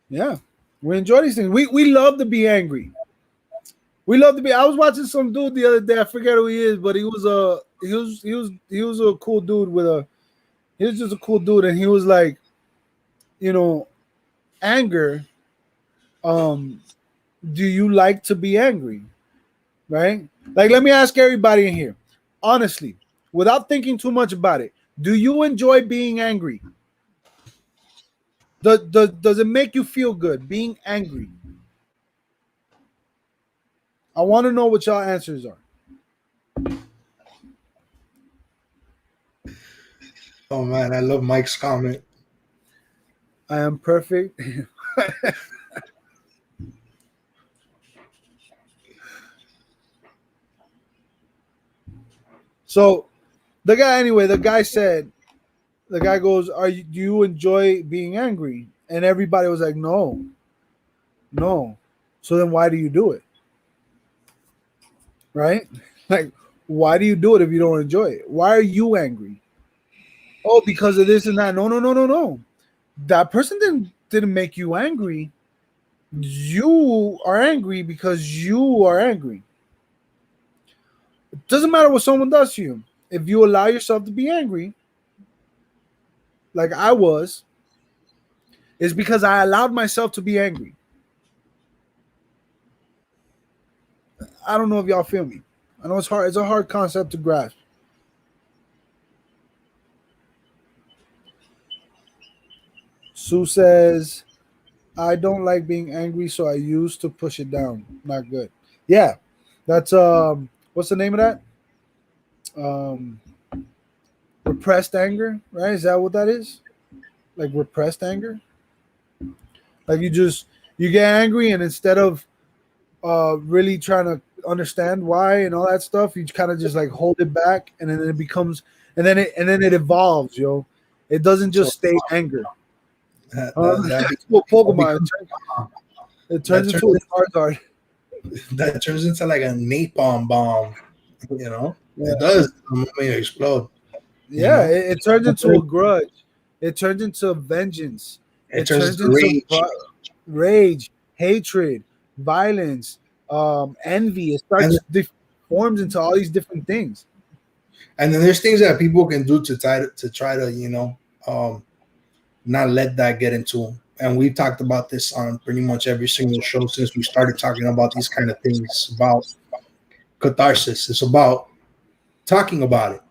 Yeah. We enjoy these things. We love to be angry. We love to be. I was watching some dude the other day. I forget who he is, but he was a cool dude with a he was just a cool dude, and he was like, you know, anger. Um, do you like to be angry? Right? Like, let me ask everybody in here, honestly, without thinking too much about it. Do you enjoy being angry? Does it make you feel good being angry? I want to know what y'all answers are. Oh man, I love Mike's comment. I am perfect. So the guy said, the guy goes, do you enjoy being angry? And everybody was like, no, no. So then why do you do it? Right? Like, why do you do it if you don't enjoy it? Why are you angry? Oh, because of this and that. No, no, no, no, no. That person didn't make you angry. You are angry because you are angry. It doesn't matter what someone does to you. If you allow yourself to be angry, like I was, it's because I allowed myself to be angry. I don't know if y'all feel me. I know it's hard. It's a hard concept to grasp. Sue says, I don't like being angry, so I used to push it down. Not good. Yeah. That's what's the name of that? Um Repressed anger, right? Is that what that is? Like repressed anger? Like you get angry, and instead of really trying to understand why and all that stuff, you kind of just like hold it back, and then it becomes and then it evolves, yo. It doesn't So just stay anger. that that that, be, It's what that Pokemon. becomes It turns that into turns a Charizard. that turns into like a napalm bomb. It Yeah. does the moment you explode. You Yeah, know, it turns into a grudge. It turns into vengeance. it It turns turns into into rage, rage, hatred, violence, envy. It and starts forms into all these different things. and then there's things that people can do to try to not let that get into them. And we've talked about this on pretty much every single show since we started talking about these kind of things about catharsis. It's about talking about it.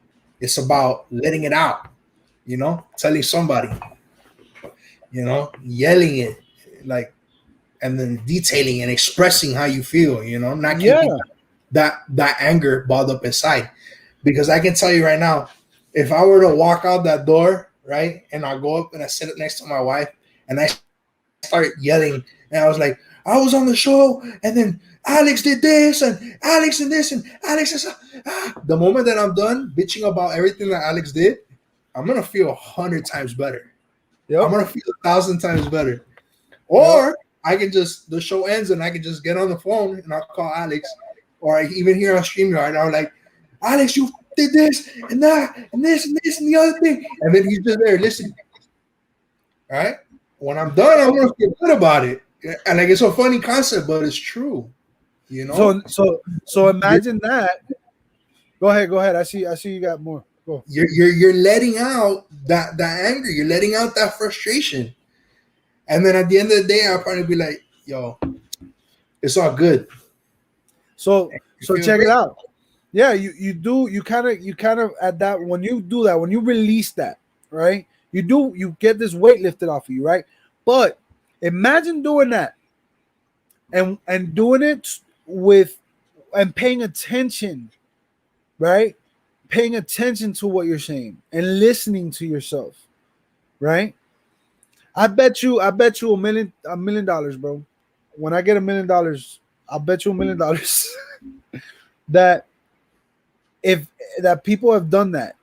It's about letting it out. Telling somebody. Yelling it, like, and then detailing and expressing how you feel. Not Yeah, keeping that anger balled up inside. Because I can tell you right now, if I were to walk out that door, right, and I go up and I sit next to my wife and I start yelling, and I was like, I was on the show, and then Alex did this, and Alex and this, and Alex is the moment that I'm done bitching about everything that Alex did, I'm gonna feel 100 times better. I'm yep, gonna feel 1,000 times better. yep, Or I can just the show ends and I can just get on the phone and I'll call Alex, or I even here on StreamYard and I'm like, Alex, you did this and that and this and this and the other thing, and then he's just there listening. right? When I'm done, I'm gonna feel good about it. And like it's a funny concept, but it's true. You know, So you're imagine that. Go ahead, go ahead. I see you got more. Go. you're letting out that anger. You're letting out that frustration. And then at the end of the day, I'll probably be like, "Yo, it's all good. You So feel check it great." out. Yeah, you kind of at that when you do that, when you release that, right? You get this weight lifted off of you, right? But imagine doing that and doing it with and paying attention, right? Paying attention to what you're saying and listening to yourself, right? I bet you $1 million, bro. When I get $1 million, I'll bet you $1 million that if that people have done that,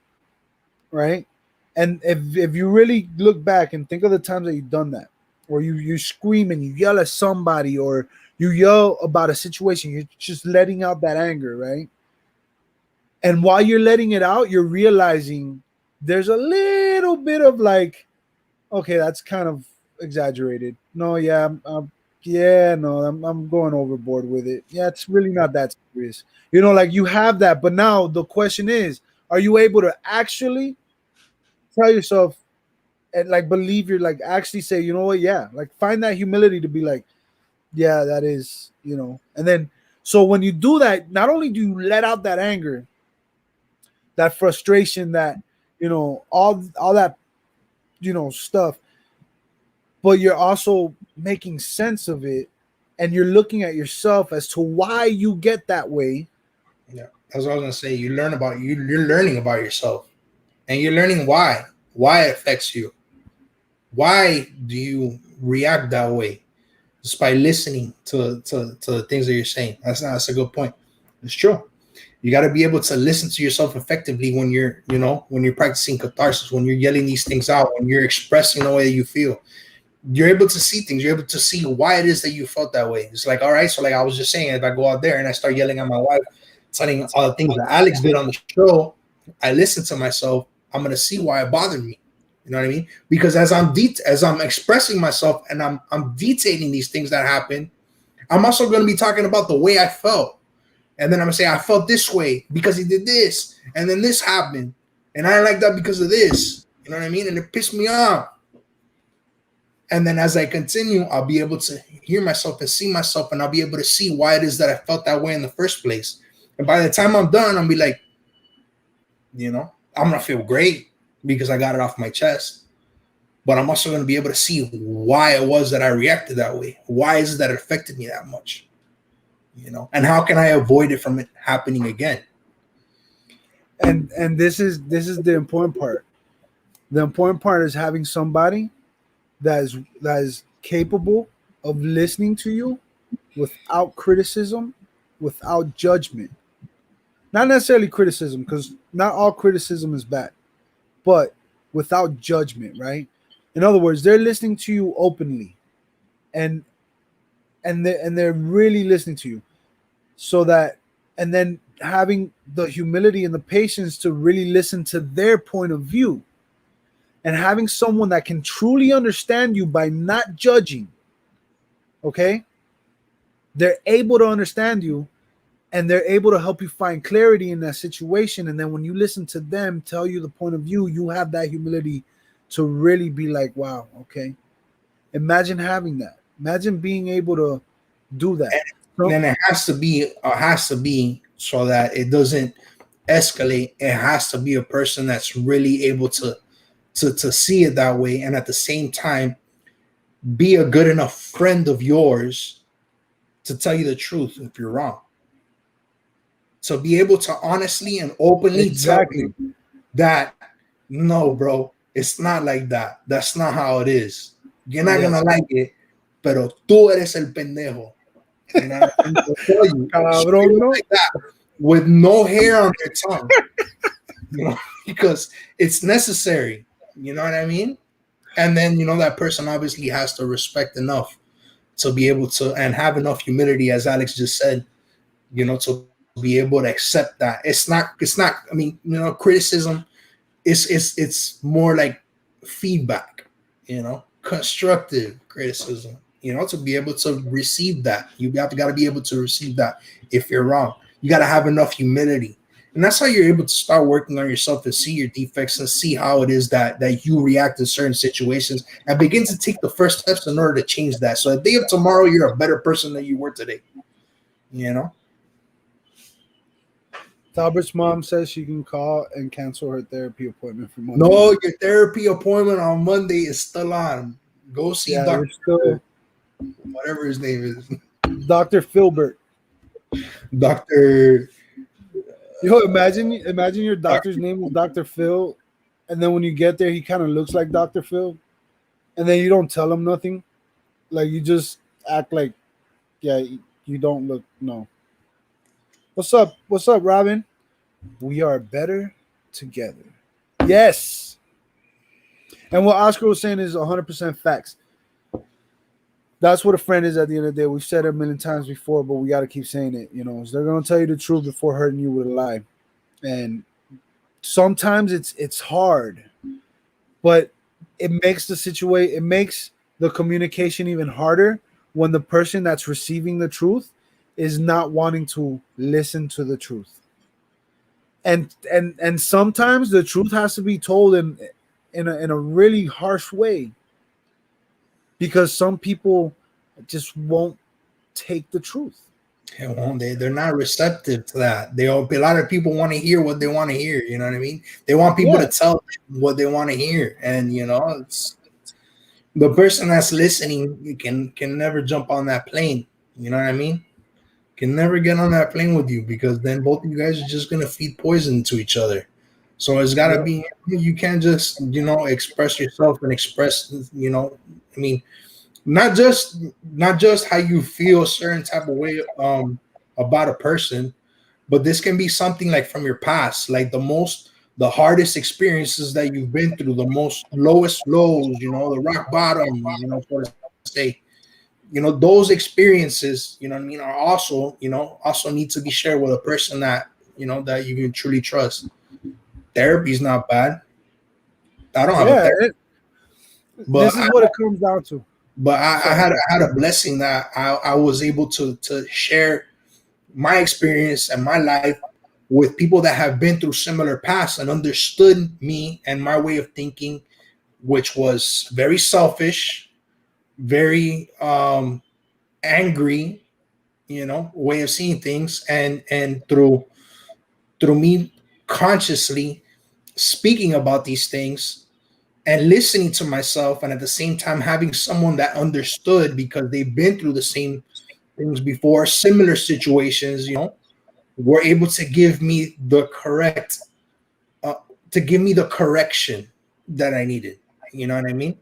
right? And if you really look back and think of the times that you've done that, or you scream and you yell at somebody, or you yell about a situation, you're just letting out that anger, right? And while you're letting it out, you're realizing there's a little bit of like, okay, that's kind of exaggerated. No, yeah, yeah, no, I'm going overboard with it. Yeah, it's really not that serious. Like you have that, but now the question is, are you able to actually tell yourself and like believe you're like actually say, you know what, yeah, like find that humility to be like, yeah, that is, and then so when you do that, not only do you let out that anger, that frustration, that all that stuff, but you're also making sense of it, and you're looking at yourself as to why you get that way. Yeah, that's what I was gonna say. You learn about you. You're learning about yourself, and you're learning why it affects you. Why do you react that way? Just by listening to the things that you're saying. That's a good point. It's true. You got to be able to listen to yourself effectively when you're practicing catharsis, when you're yelling these things out, when you're expressing the way that you feel. You're able to see things. You're able to see why it is that you felt that way. It's like, all right, so like I was just saying, if I go out there and I start yelling at my wife, telling all the things that Alex did on the show, I listen to myself. I'm gonna see why it bothered me. You know what I mean? Because as I'm expressing myself and I'm detailing these things that happen, I'm also gonna be talking about the way I felt. And then I'm gonna say I felt this way because he did this, and then this happened, and I didn't like that because of this. You know what I mean? And it pissed me off. And then as I continue, I'll be able to hear myself and see myself, and I'll be able to see why it is that I felt that way in the first place. And by the time I'm done, I'll be like, I'm gonna feel great because I got it off my chest. But I'm also gonna be able to see why it was that I reacted that way. Why is it that it affected me that much? And how can I avoid it from it happening again? And this is the important part. The important part is having somebody that is capable of listening to you without criticism, without judgment. Not necessarily criticism, because not all criticism is bad, but without judgment, right? In other words, they're listening to you openly, and they're really listening to you, so that, and then having the humility and the patience to really listen to their point of view, and having someone that can truly understand you by not judging. Okay, they're able to understand you, and they're able to help you find clarity in that situation. And then when you listen to them tell you the point of view, you have that humility to really be like, wow, okay. Imagine having that. Imagine being able to do that. And So then it has to be so that it doesn't escalate. It has to be a person that's really able to see it that way, and at the same time be a good enough friend of yours to tell you the truth if you're wrong. So be able to honestly and openly tell exactly. you that no, bro, it's not like that. That's not how it is. You're not gonna Yes. like it, pero tú eres el pendejo. You know what I mean? They'll tell you straight Cabrón, up no. like that with no hair on their tongue, because it's necessary. You know what I mean? And then that person obviously has to respect enough to be able to and have enough humility, as Alex just said, to be able to accept that it's not. I mean, criticism is it's more like feedback. constructive criticism. To be able to receive that, got to be able to receive that. If you're wrong, you got to have enough humility, and that's how you're able to start working on yourself and see your defects and see how it is that you react in certain situations and begin to take the first steps in order to change that. So the day of tomorrow, you're a better person than you were today. You know. Talbert's mom says she can call and cancel her therapy appointment for Monday. No, your therapy appointment on Monday is still on. Go see Yeah, we're Doctor, still whatever his name is, Dr. Filbert. Doctor. Yo, imagine your doctor's name is Dr. Phil, and then when you get there, he kind of looks like Dr. Phil, and then you don't tell him nothing. Like you just act like, yeah, you don't look no. What's up? What's up, Robin? We are better together. Yes. And what Oscar was saying is 100% facts. That's what a friend is at the end of the day. We've said it a million times before, but we got to keep saying it. They're going to tell you the truth before hurting you with a lie. And sometimes it's hard, but it makes the communication even harder when the person that's receiving the truth is not wanting to listen to the truth. And sometimes the truth has to be told in a really harsh way, because some people just won't take the truth. They're not receptive to that. A lot of people want to hear what they want to hear. You know what I mean? They want people to tell them what they want to hear, and it's the person that's listening can never jump on that plane. You know what I mean? Can never get on that plane with you, because then both of you guys are just gonna feed poison to each other. So it's gotta be, you can't just express yourself and express I mean, not just how you feel a certain type of way about a person, but this can be something like from your past, like the hardest experiences that you've been through, the most lowest lows, the rock bottom, so to say. Those experiences, what I mean, are also need to be shared with a person that that you can truly trust. Therapy is not bad. I don't have a therapist, but this is what it comes down to. I had a blessing that I was able to share my experience and my life with people that have been through similar paths and understood me and my way of thinking, which was very selfish, very angry, way of seeing things, and through me consciously speaking about these things and listening to myself, and at the same time having someone that understood because they've been through the same things before, similar situations, were able to give me the correction that I needed. You know what I mean?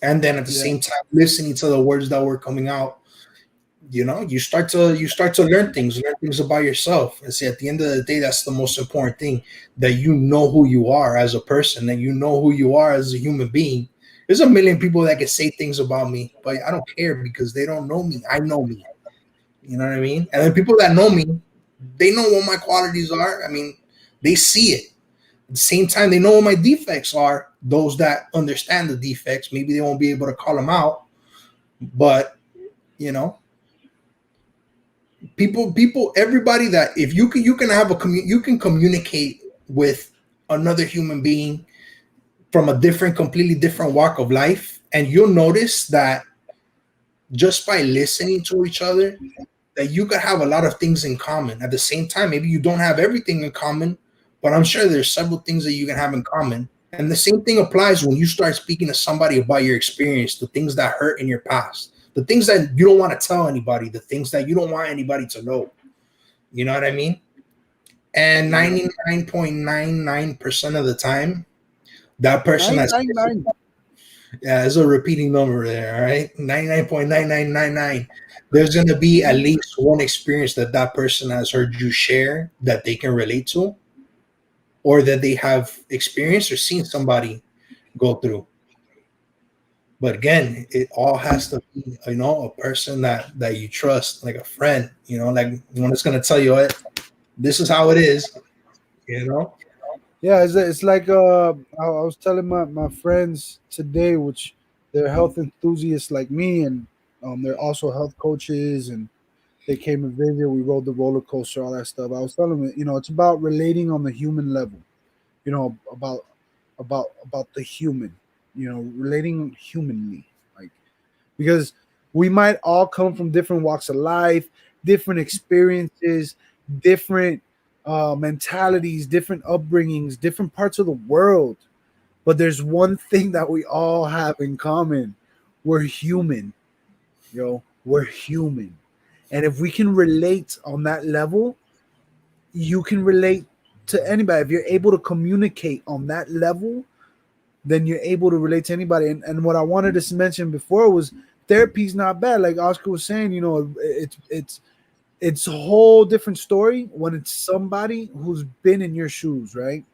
And then at the same time, listening to the words that were coming out, you start to learn things about yourself. And see, at the end of the day, that's the most important thing, that you know who you are as a person, and you know who you are as a human being. There's a million people that can say things about me, but I don't care, because they don't know me. I know me. You know what I mean? And then people that know me, they know what my qualities are. I mean, they see it. At the same time, they know what my defects are. Those that understand the defects, maybe they won't be able to call them out, but everybody, that if you can have you can communicate with another human being from a completely different walk of life, and you'll notice that just by listening to each other, that you could have a lot of things in common. At the same time, maybe you don't have everything in common, but I'm sure there's several things that you can have in common. And the same thing applies when you start speaking to somebody about your experience, the things that hurt in your past, the things that you don't want to tell anybody, the things that you don't want anybody to know. You know what I mean? And 99.99% of the time, that person that's yeah, it's a repeating number there, all right? 99.9999. There's going to be at least one experience that person has heard you share that they can relate to, or that they have experienced or seen somebody go through. But again, it all has to be, a person that you trust, like a friend, like one that's going to tell you, this is how it is, Yeah, it's like I was telling my friends today, which they're health enthusiasts like me, and they're also health coaches, and they came and visited. We rode the roller coaster, all that stuff. I was telling them, it's about relating on the human level. About the human. Relating humanly, like because we might all come from different walks of life, different experiences, different mentalities, different upbringings, different parts of the world. But there's one thing that we all have in common: we're human. We're human. And if we can relate on that level, you can relate to anybody. If you're able to communicate on that level, then you're able to relate to anybody. And what I wanted to mention before was therapy's not bad. Like Oscar was saying, it's a whole different story when it's somebody who's been in your shoes, right?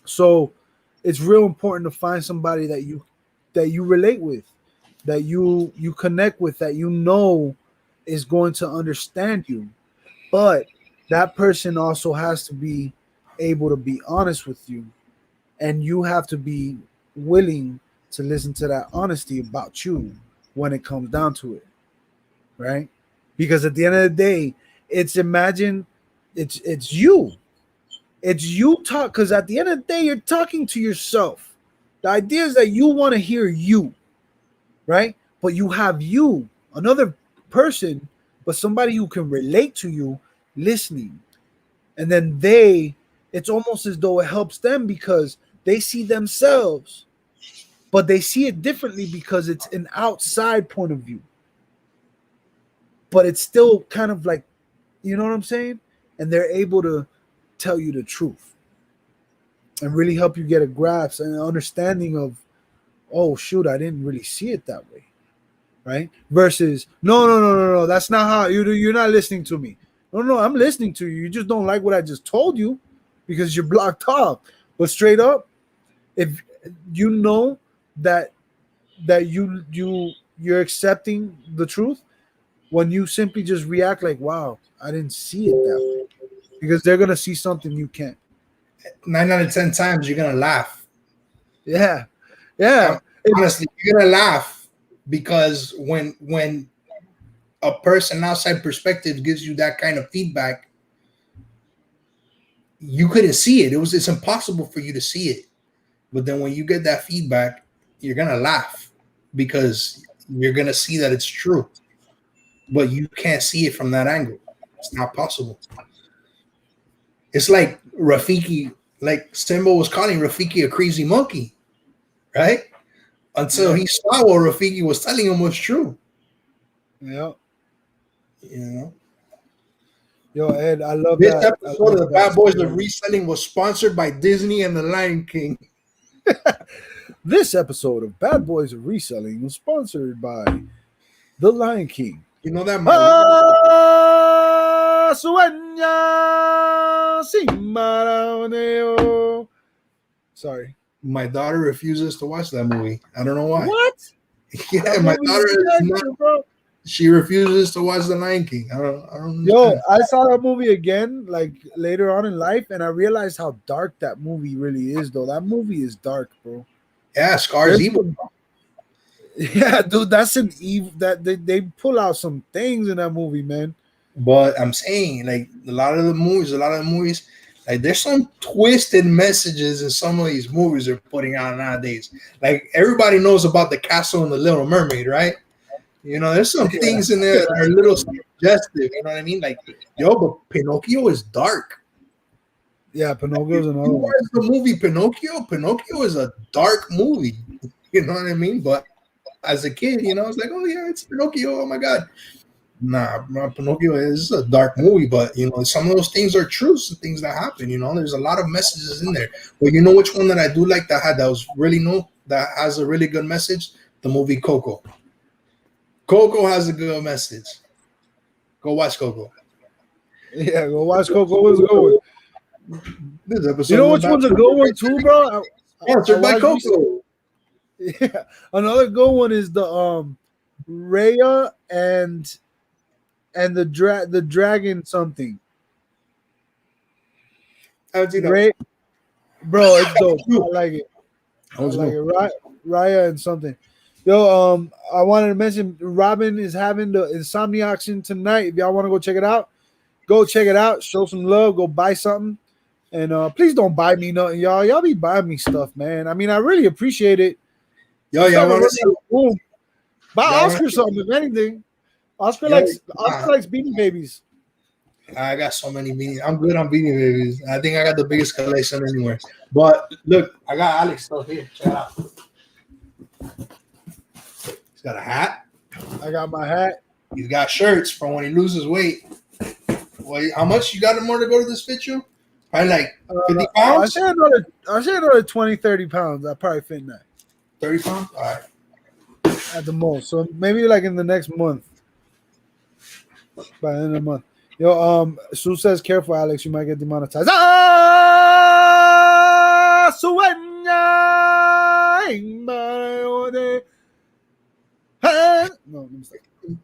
So it's real important to find somebody that you relate with, that you connect with, that is going to understand you. But that person also has to be able to be honest with you, and you have to be willing to listen to that honesty about you when it comes down to it, right? Because at the end of the day, it's you. It's you talk, because at the end of the day, you're talking to yourself. The idea is that you want to hear you, right? But you have another person, but somebody who can relate to you listening. And then it's almost as though it helps them because they see themselves, but they see it differently because it's an outside point of view. But it's still kind of like, you know what I'm saying? And they're able to tell you the truth and really help you get a grasp and an understanding of, oh shoot, I didn't really see it that way, right? Versus, no, no, no, no, no, that's not how you do. You're not listening to me. No, no, I'm listening to you. You just don't like what I just told you because you're blocked off. But straight up, if you know that you're accepting the truth when you simply just react like, wow, I didn't see it that way, because they're gonna see something you can't. 9 out of 10 times, you're gonna laugh. Yeah, yeah. Honestly, you're gonna laugh because when a person outside perspective gives you that kind of feedback, you couldn't see it. It's impossible for you to see it. But then when you get that feedback, you're gonna laugh because you're gonna see that it's true. But you can't see it from that angle. It's not possible. It's like Rafiki, like Simba was calling Rafiki a crazy monkey, right? Until he saw what Rafiki was telling him was true. Yeah. You know. Yo, Ed, I love This that. episode of the Bad Boys of Reselling was sponsored by Disney and the Lion King. This episode of Bad Boys of Reselling was sponsored by the Lion King. You know that Sorry. my daughter refuses to watch that movie. I don't know why. What? Yeah, my daughter is not. Bro. She refuses to watch The Lion King. I don't understand. Yo, I saw that movie again, like later on in life, and I realized how dark that movie really is. Though that movie is dark, bro. Yeah, Scar's evil. Yeah, dude, that's an evil. That they pull out some things in that movie, man. But I'm saying, like a lot of the movies, like there's some twisted messages in some of these movies they're putting out nowadays. Like everybody knows about the castle and the Little Mermaid, right? You know, there's some things in there that are a little suggestive. You know what I mean? Like, yo, but Pinocchio is dark. Yeah, Pinocchio is another one. The movie Pinocchio. Pinocchio is a dark movie. You know what I mean? But as a kid, you know, it's like, oh yeah, it's Pinocchio. Oh my god. Nah, Pinocchio is a dark movie, but you know, some of those things are true, some things that happen. You know, there's a lot of messages in there. But you know which one that I do like that has a really good message? The movie Coco. Coco has a good message. Go watch Coco. Yeah, go watch Coco. What's going? This episode, you know which one's a good one too, bro? Sponsored by Coco. Yeah, another good one is the Raya and the dragon something. Ray, bro, it's dope. I like it. I like it. Raya and something. Yo, I wanted to mention Robin is having the Insomnia auction tonight. If y'all want to go check it out, go check it out. Show some love. Go buy something. And please don't buy me nothing, y'all. Y'all be buying me stuff, man. I mean, I really appreciate it. Yo, I'm y'all starting to want to run see? out of room. Buy Y'all want Oscar to see? something, if anything. Yo, Oscar likes Beanie Babies. I got so many beanie. I'm good on beanie babies. I think I got the biggest collection anywhere. But look, I got Alex stuff here. Check it out. He's got a hat. I got my hat. He's got shirts for when he loses weight. Well, how much you got more to go to this fit you? Probably like 50 I pounds? say another 20, 30 pounds. I probably fit in that 30 pounds? All right. at the most. So maybe like in the next month. By the end of the month. Yo, Sue says, careful, Alex, you might get demonetized. Ah, no, let me stop.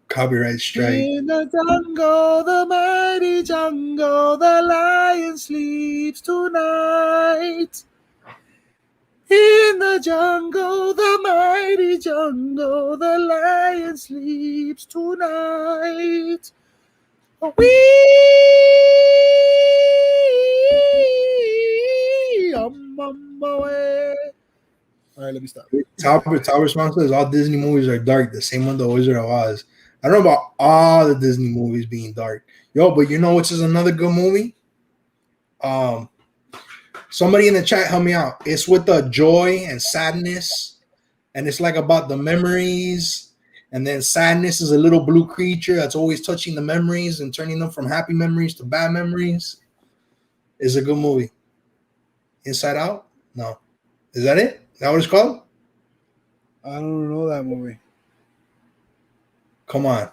Copyright strike. In the jungle, the mighty jungle, the lion sleeps tonight. In the jungle, the mighty jungle, the lion sleeps tonight. We on my way. All right, let me stop. Top response says all Disney movies are dark. The same one, The Wizard of Oz. I don't know about all the Disney movies being dark. Yo, but you know which is another good movie? Somebody in the chat help me out. It's with the joy and sadness, and it's like about the memories. And then sadness is a little blue creature that's always touching the memories and turning them from happy memories to bad memories. It's a good movie. Inside Out? No. Is that it? Is that what it's called? I don't know that movie. Come on.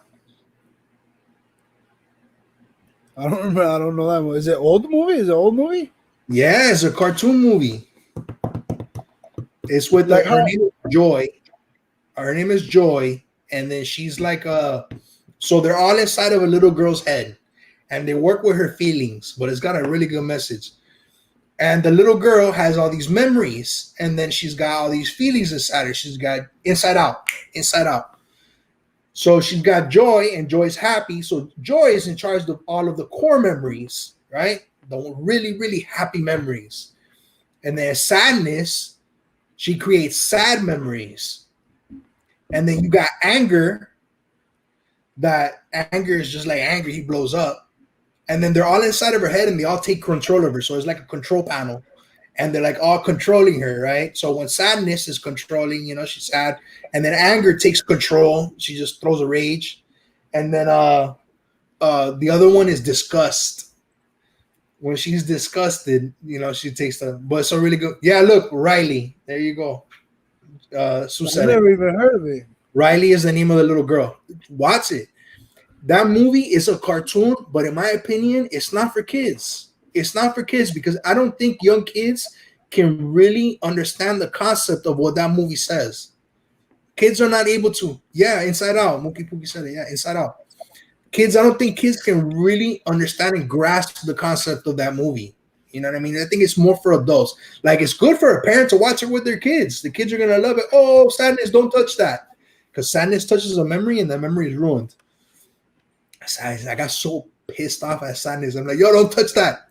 I don't remember. I don't know that movie. Is it old movie? Is it old movie? Yeah, it's a cartoon movie. It's with Like her how- name is Joy. Her name is Joy, and then she's like so they're all inside of a little girl's head, and they work with her feelings, but it's got a really good message. And the little girl has all these memories, and then she's got all these feelings inside her. She's got inside out, inside out. So she's got joy, and joy's happy. So joy is in charge of all of the core memories, right? The really, really happy memories. And then sadness, she creates sad memories. And then you got anger, that anger is just like anger, he blows up. And then they're all inside of her head and they all take control of her. So it's like a control panel. And they're like all controlling her, right? So when sadness is controlling, she's sad. And then anger takes control. She just throws a rage. And then the other one is disgust. When she's disgusted, she takes but it's a really good. Yeah, look, Riley. There you go. Sue said I never even heard of it. Riley is the name of the little girl. Watch it. That movie is a cartoon, but in my opinion, it's not for kids. It's not for kids because I don't think young kids can really understand the concept of what that movie says. Kids are not able to. Yeah, Inside Out. Mookie Pookie said it. Yeah, Inside Out. I don't think kids can really understand and grasp the concept of that movie. You know what I mean? I think it's more for adults. Like, it's good for a parent to watch it with their kids. The kids are going to love it. Oh, sadness, don't touch that. Because sadness touches a memory and the memory is ruined. I got so pissed off at sadness. I'm like, yo, don't touch that.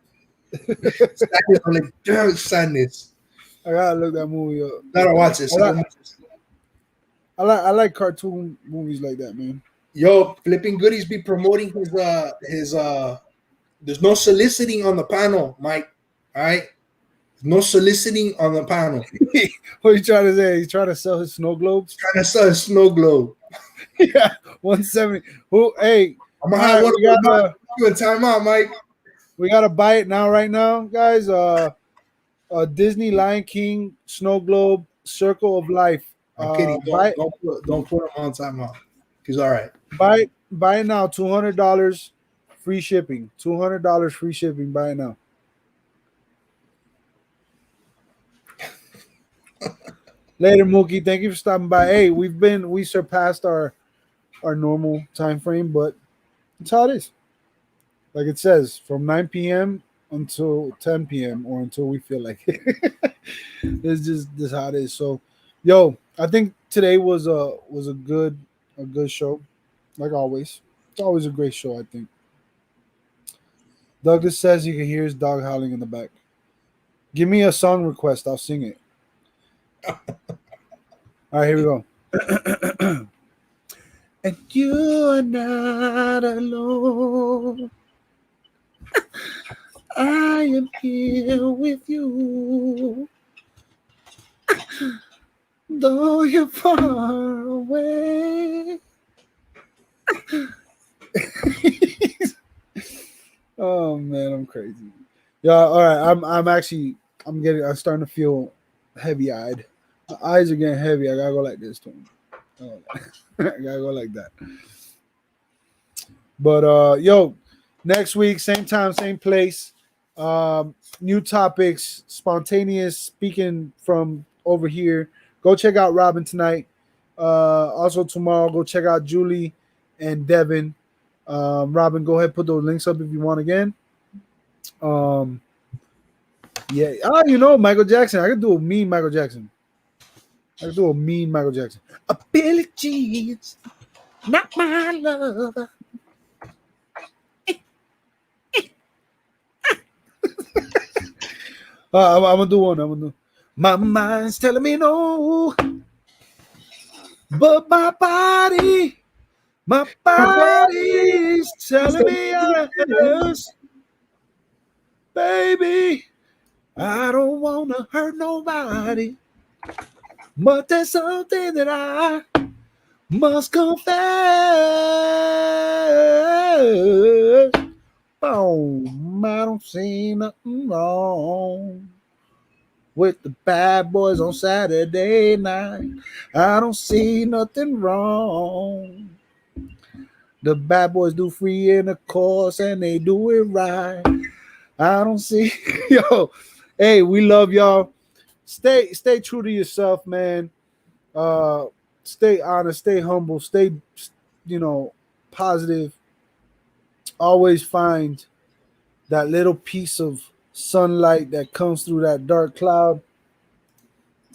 Sadness, I'm like, damn, sadness. I gotta look that movie up. Gotta watch it. I like cartoon movies like that, man. Yo, Flipping Goodies be promoting his there's no soliciting on the panel, Mike. All right. No soliciting on the panel. What are you trying to say? He's trying to sell his snow globes? Trying to sell a snow globe. Yeah, 170. Hey, I'm gonna have one you in time out, Mike. We gotta buy it now, right now, guys. A Disney Lion King snow globe Circle of Life. I'm kidding. Don't put him on time out. He's all right. Buy it now. $200 free shipping. $200 free shipping. Buy it now. Later, Mookie. Thank you for stopping by. Hey, we surpassed our normal time frame, but it's how it is. Like it says, from 9 p.m. until 10 p.m. or until we feel like it. It's just this how it is. So, yo, I think today was a good show, like always. It's always a great show, I think. Douglas says you can hear his dog howling in the back. Give me a song request, I'll sing it. All right, here we go. And you are not alone. I am here with you. Though you're far away. Oh man, I'm crazy. Yeah, all right. I'm starting to feel heavy eyed. My eyes are getting heavy. I gotta go like this to him. Oh, I gotta go like that. But yo, next week, same time, same place. New topics, spontaneous speaking from over here. Go check out Robin tonight. Also tomorrow, go check out Julie and Devin. Robin, go ahead, put those links up if you want again. Yeah. Oh, you know, Michael Jackson. I could do a mean Michael Jackson. I could do a mean Michael Jackson. A Billie Jean's not my lover. I'm gonna do one. I'm gonna do. My mind's telling me no, but my body's telling me yes, baby. I don't wanna hurt nobody, but there's something that I must confess. Boom, I don't see nothing wrong with the bad boys on Saturday night. I don't see nothing wrong. The bad boys do free intercourse and they do it right. I don't see yo. Hey, we love y'all. Stay true to yourself, man. Stay honest, stay humble, stay positive. Always find that little piece of sunlight that comes through that dark cloud,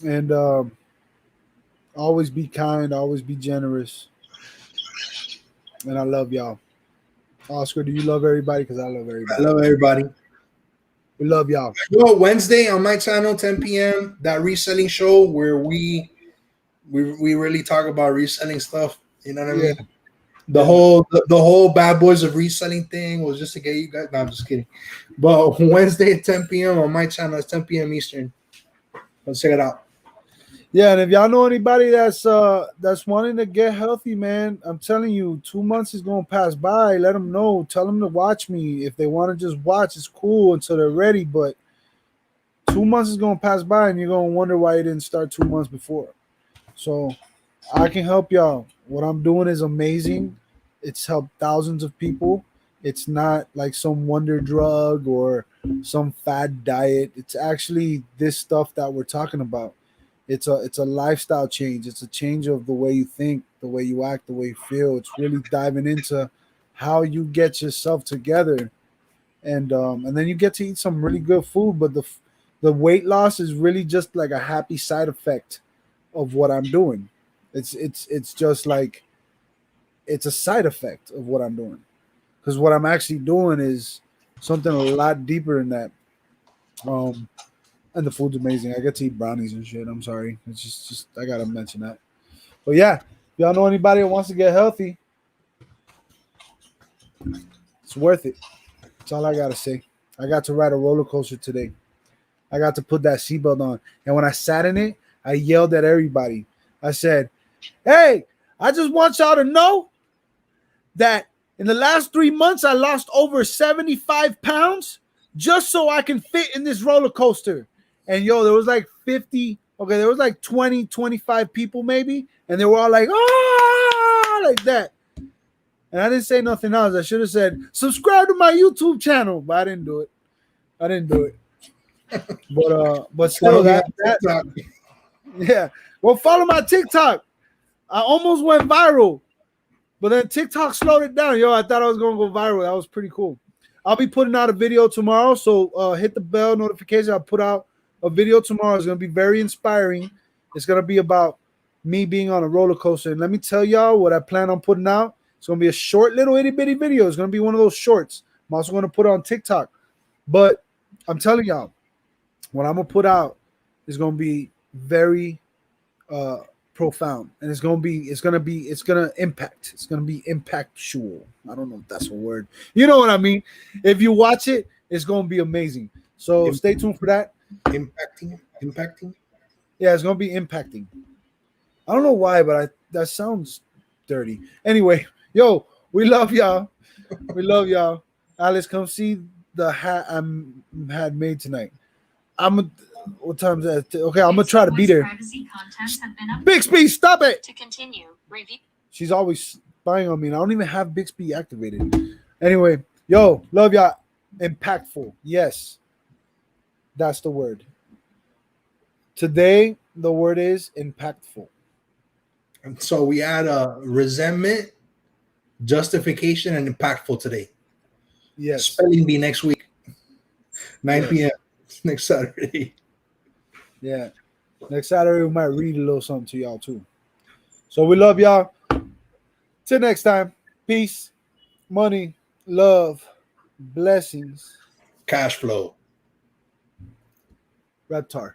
and always be kind, always be generous. And I love y'all. Oscar, do you love everybody? Because I love I everybody. love everybody. We love y'all. Yo, Wednesday on my channel, 10 p.m. That reselling show where we really talk about reselling stuff. You know what I Yeah. mean? The whole Bad Boys of Reselling thing was just to get you guys. No, I'm just kidding. But Wednesday at 10 p.m. on my channel, it's 10 p.m. Eastern. Let's check it out. Yeah, and if y'all know anybody that's wanting to get healthy, man, I'm telling you, 2 months is gonna pass by. Let them know. Tell them to watch me. If they want to just watch, it's cool until they're ready. But 2 months is gonna pass by, and you're gonna wonder why you didn't start 2 months before. So I can help y'all. What I'm doing is amazing. It's helped thousands of people. It's not like some wonder drug or some fad diet. It's actually this stuff that we're talking about. It's a lifestyle change. It's a change of the way you think, the way you act, the way you feel. It's really diving into how you get yourself together, and then you get to eat some really good food. But the weight loss is really just like a happy side effect of what I'm doing. It's just like it's a side effect of what I'm doing, because what I'm actually doing is something a lot deeper than that. Um, and the food's amazing. I get to eat brownies and shit. I'm sorry. It's just I gotta mention that. But yeah, if y'all know anybody that wants to get healthy, it's worth it. That's all I gotta say. I got to ride a roller coaster today. I got to put that seatbelt on. And when I sat in it, I yelled at everybody. I said, hey, I just want y'all to know that in the last 3 months, I lost over 75 pounds just so I can fit in this roller coaster. And yo, there was like 50, okay, there was like 20, 25 people maybe. And they were all like, ah, like that. And I didn't say nothing else. I should have said, subscribe to my YouTube channel. But I didn't do it. But still, that yeah. Well, follow my TikTok. I almost went viral, but then TikTok slowed it down. Yo, I thought I was gonna go viral. That was pretty cool. I'll be putting out a video tomorrow, so hit the bell notification. I'll put out a video tomorrow. It's gonna be very inspiring. It's gonna be about me being on a roller coaster. And let me tell y'all what I plan on putting out. It's gonna be a short little itty bitty video. It's gonna be one of those shorts. I'm also gonna put it on TikTok. But I'm telling y'all, what I'm gonna put out is gonna be very profound, and it's gonna impact. It's gonna be impactual. I don't know if that's a word. You know what I mean? If you watch it, it's gonna be amazing. So stay tuned for that. Impacting. Yeah, it's gonna be impacting. I don't know why, but that sounds dirty. Anyway, yo, we love y'all. We love y'all. Alice, come see the hat I had made tonight. What time is that? Okay, I'm gonna try to be there. Bixby, stop it! To continue, review. She's always spying on me, and I don't even have Bixby activated. Anyway, yo, love y'all. Impactful. Yes, that's the word. Today, the word is impactful. And so we add a resentment, justification, and impactful today. Yes. Spelling bee next week, 9 Yes. p.m. next Saturday. Yeah. Next Saturday, we might read a little something to y'all, too. So we love y'all. Till next time. Peace, money, love, blessings. Cash flow. Reptar.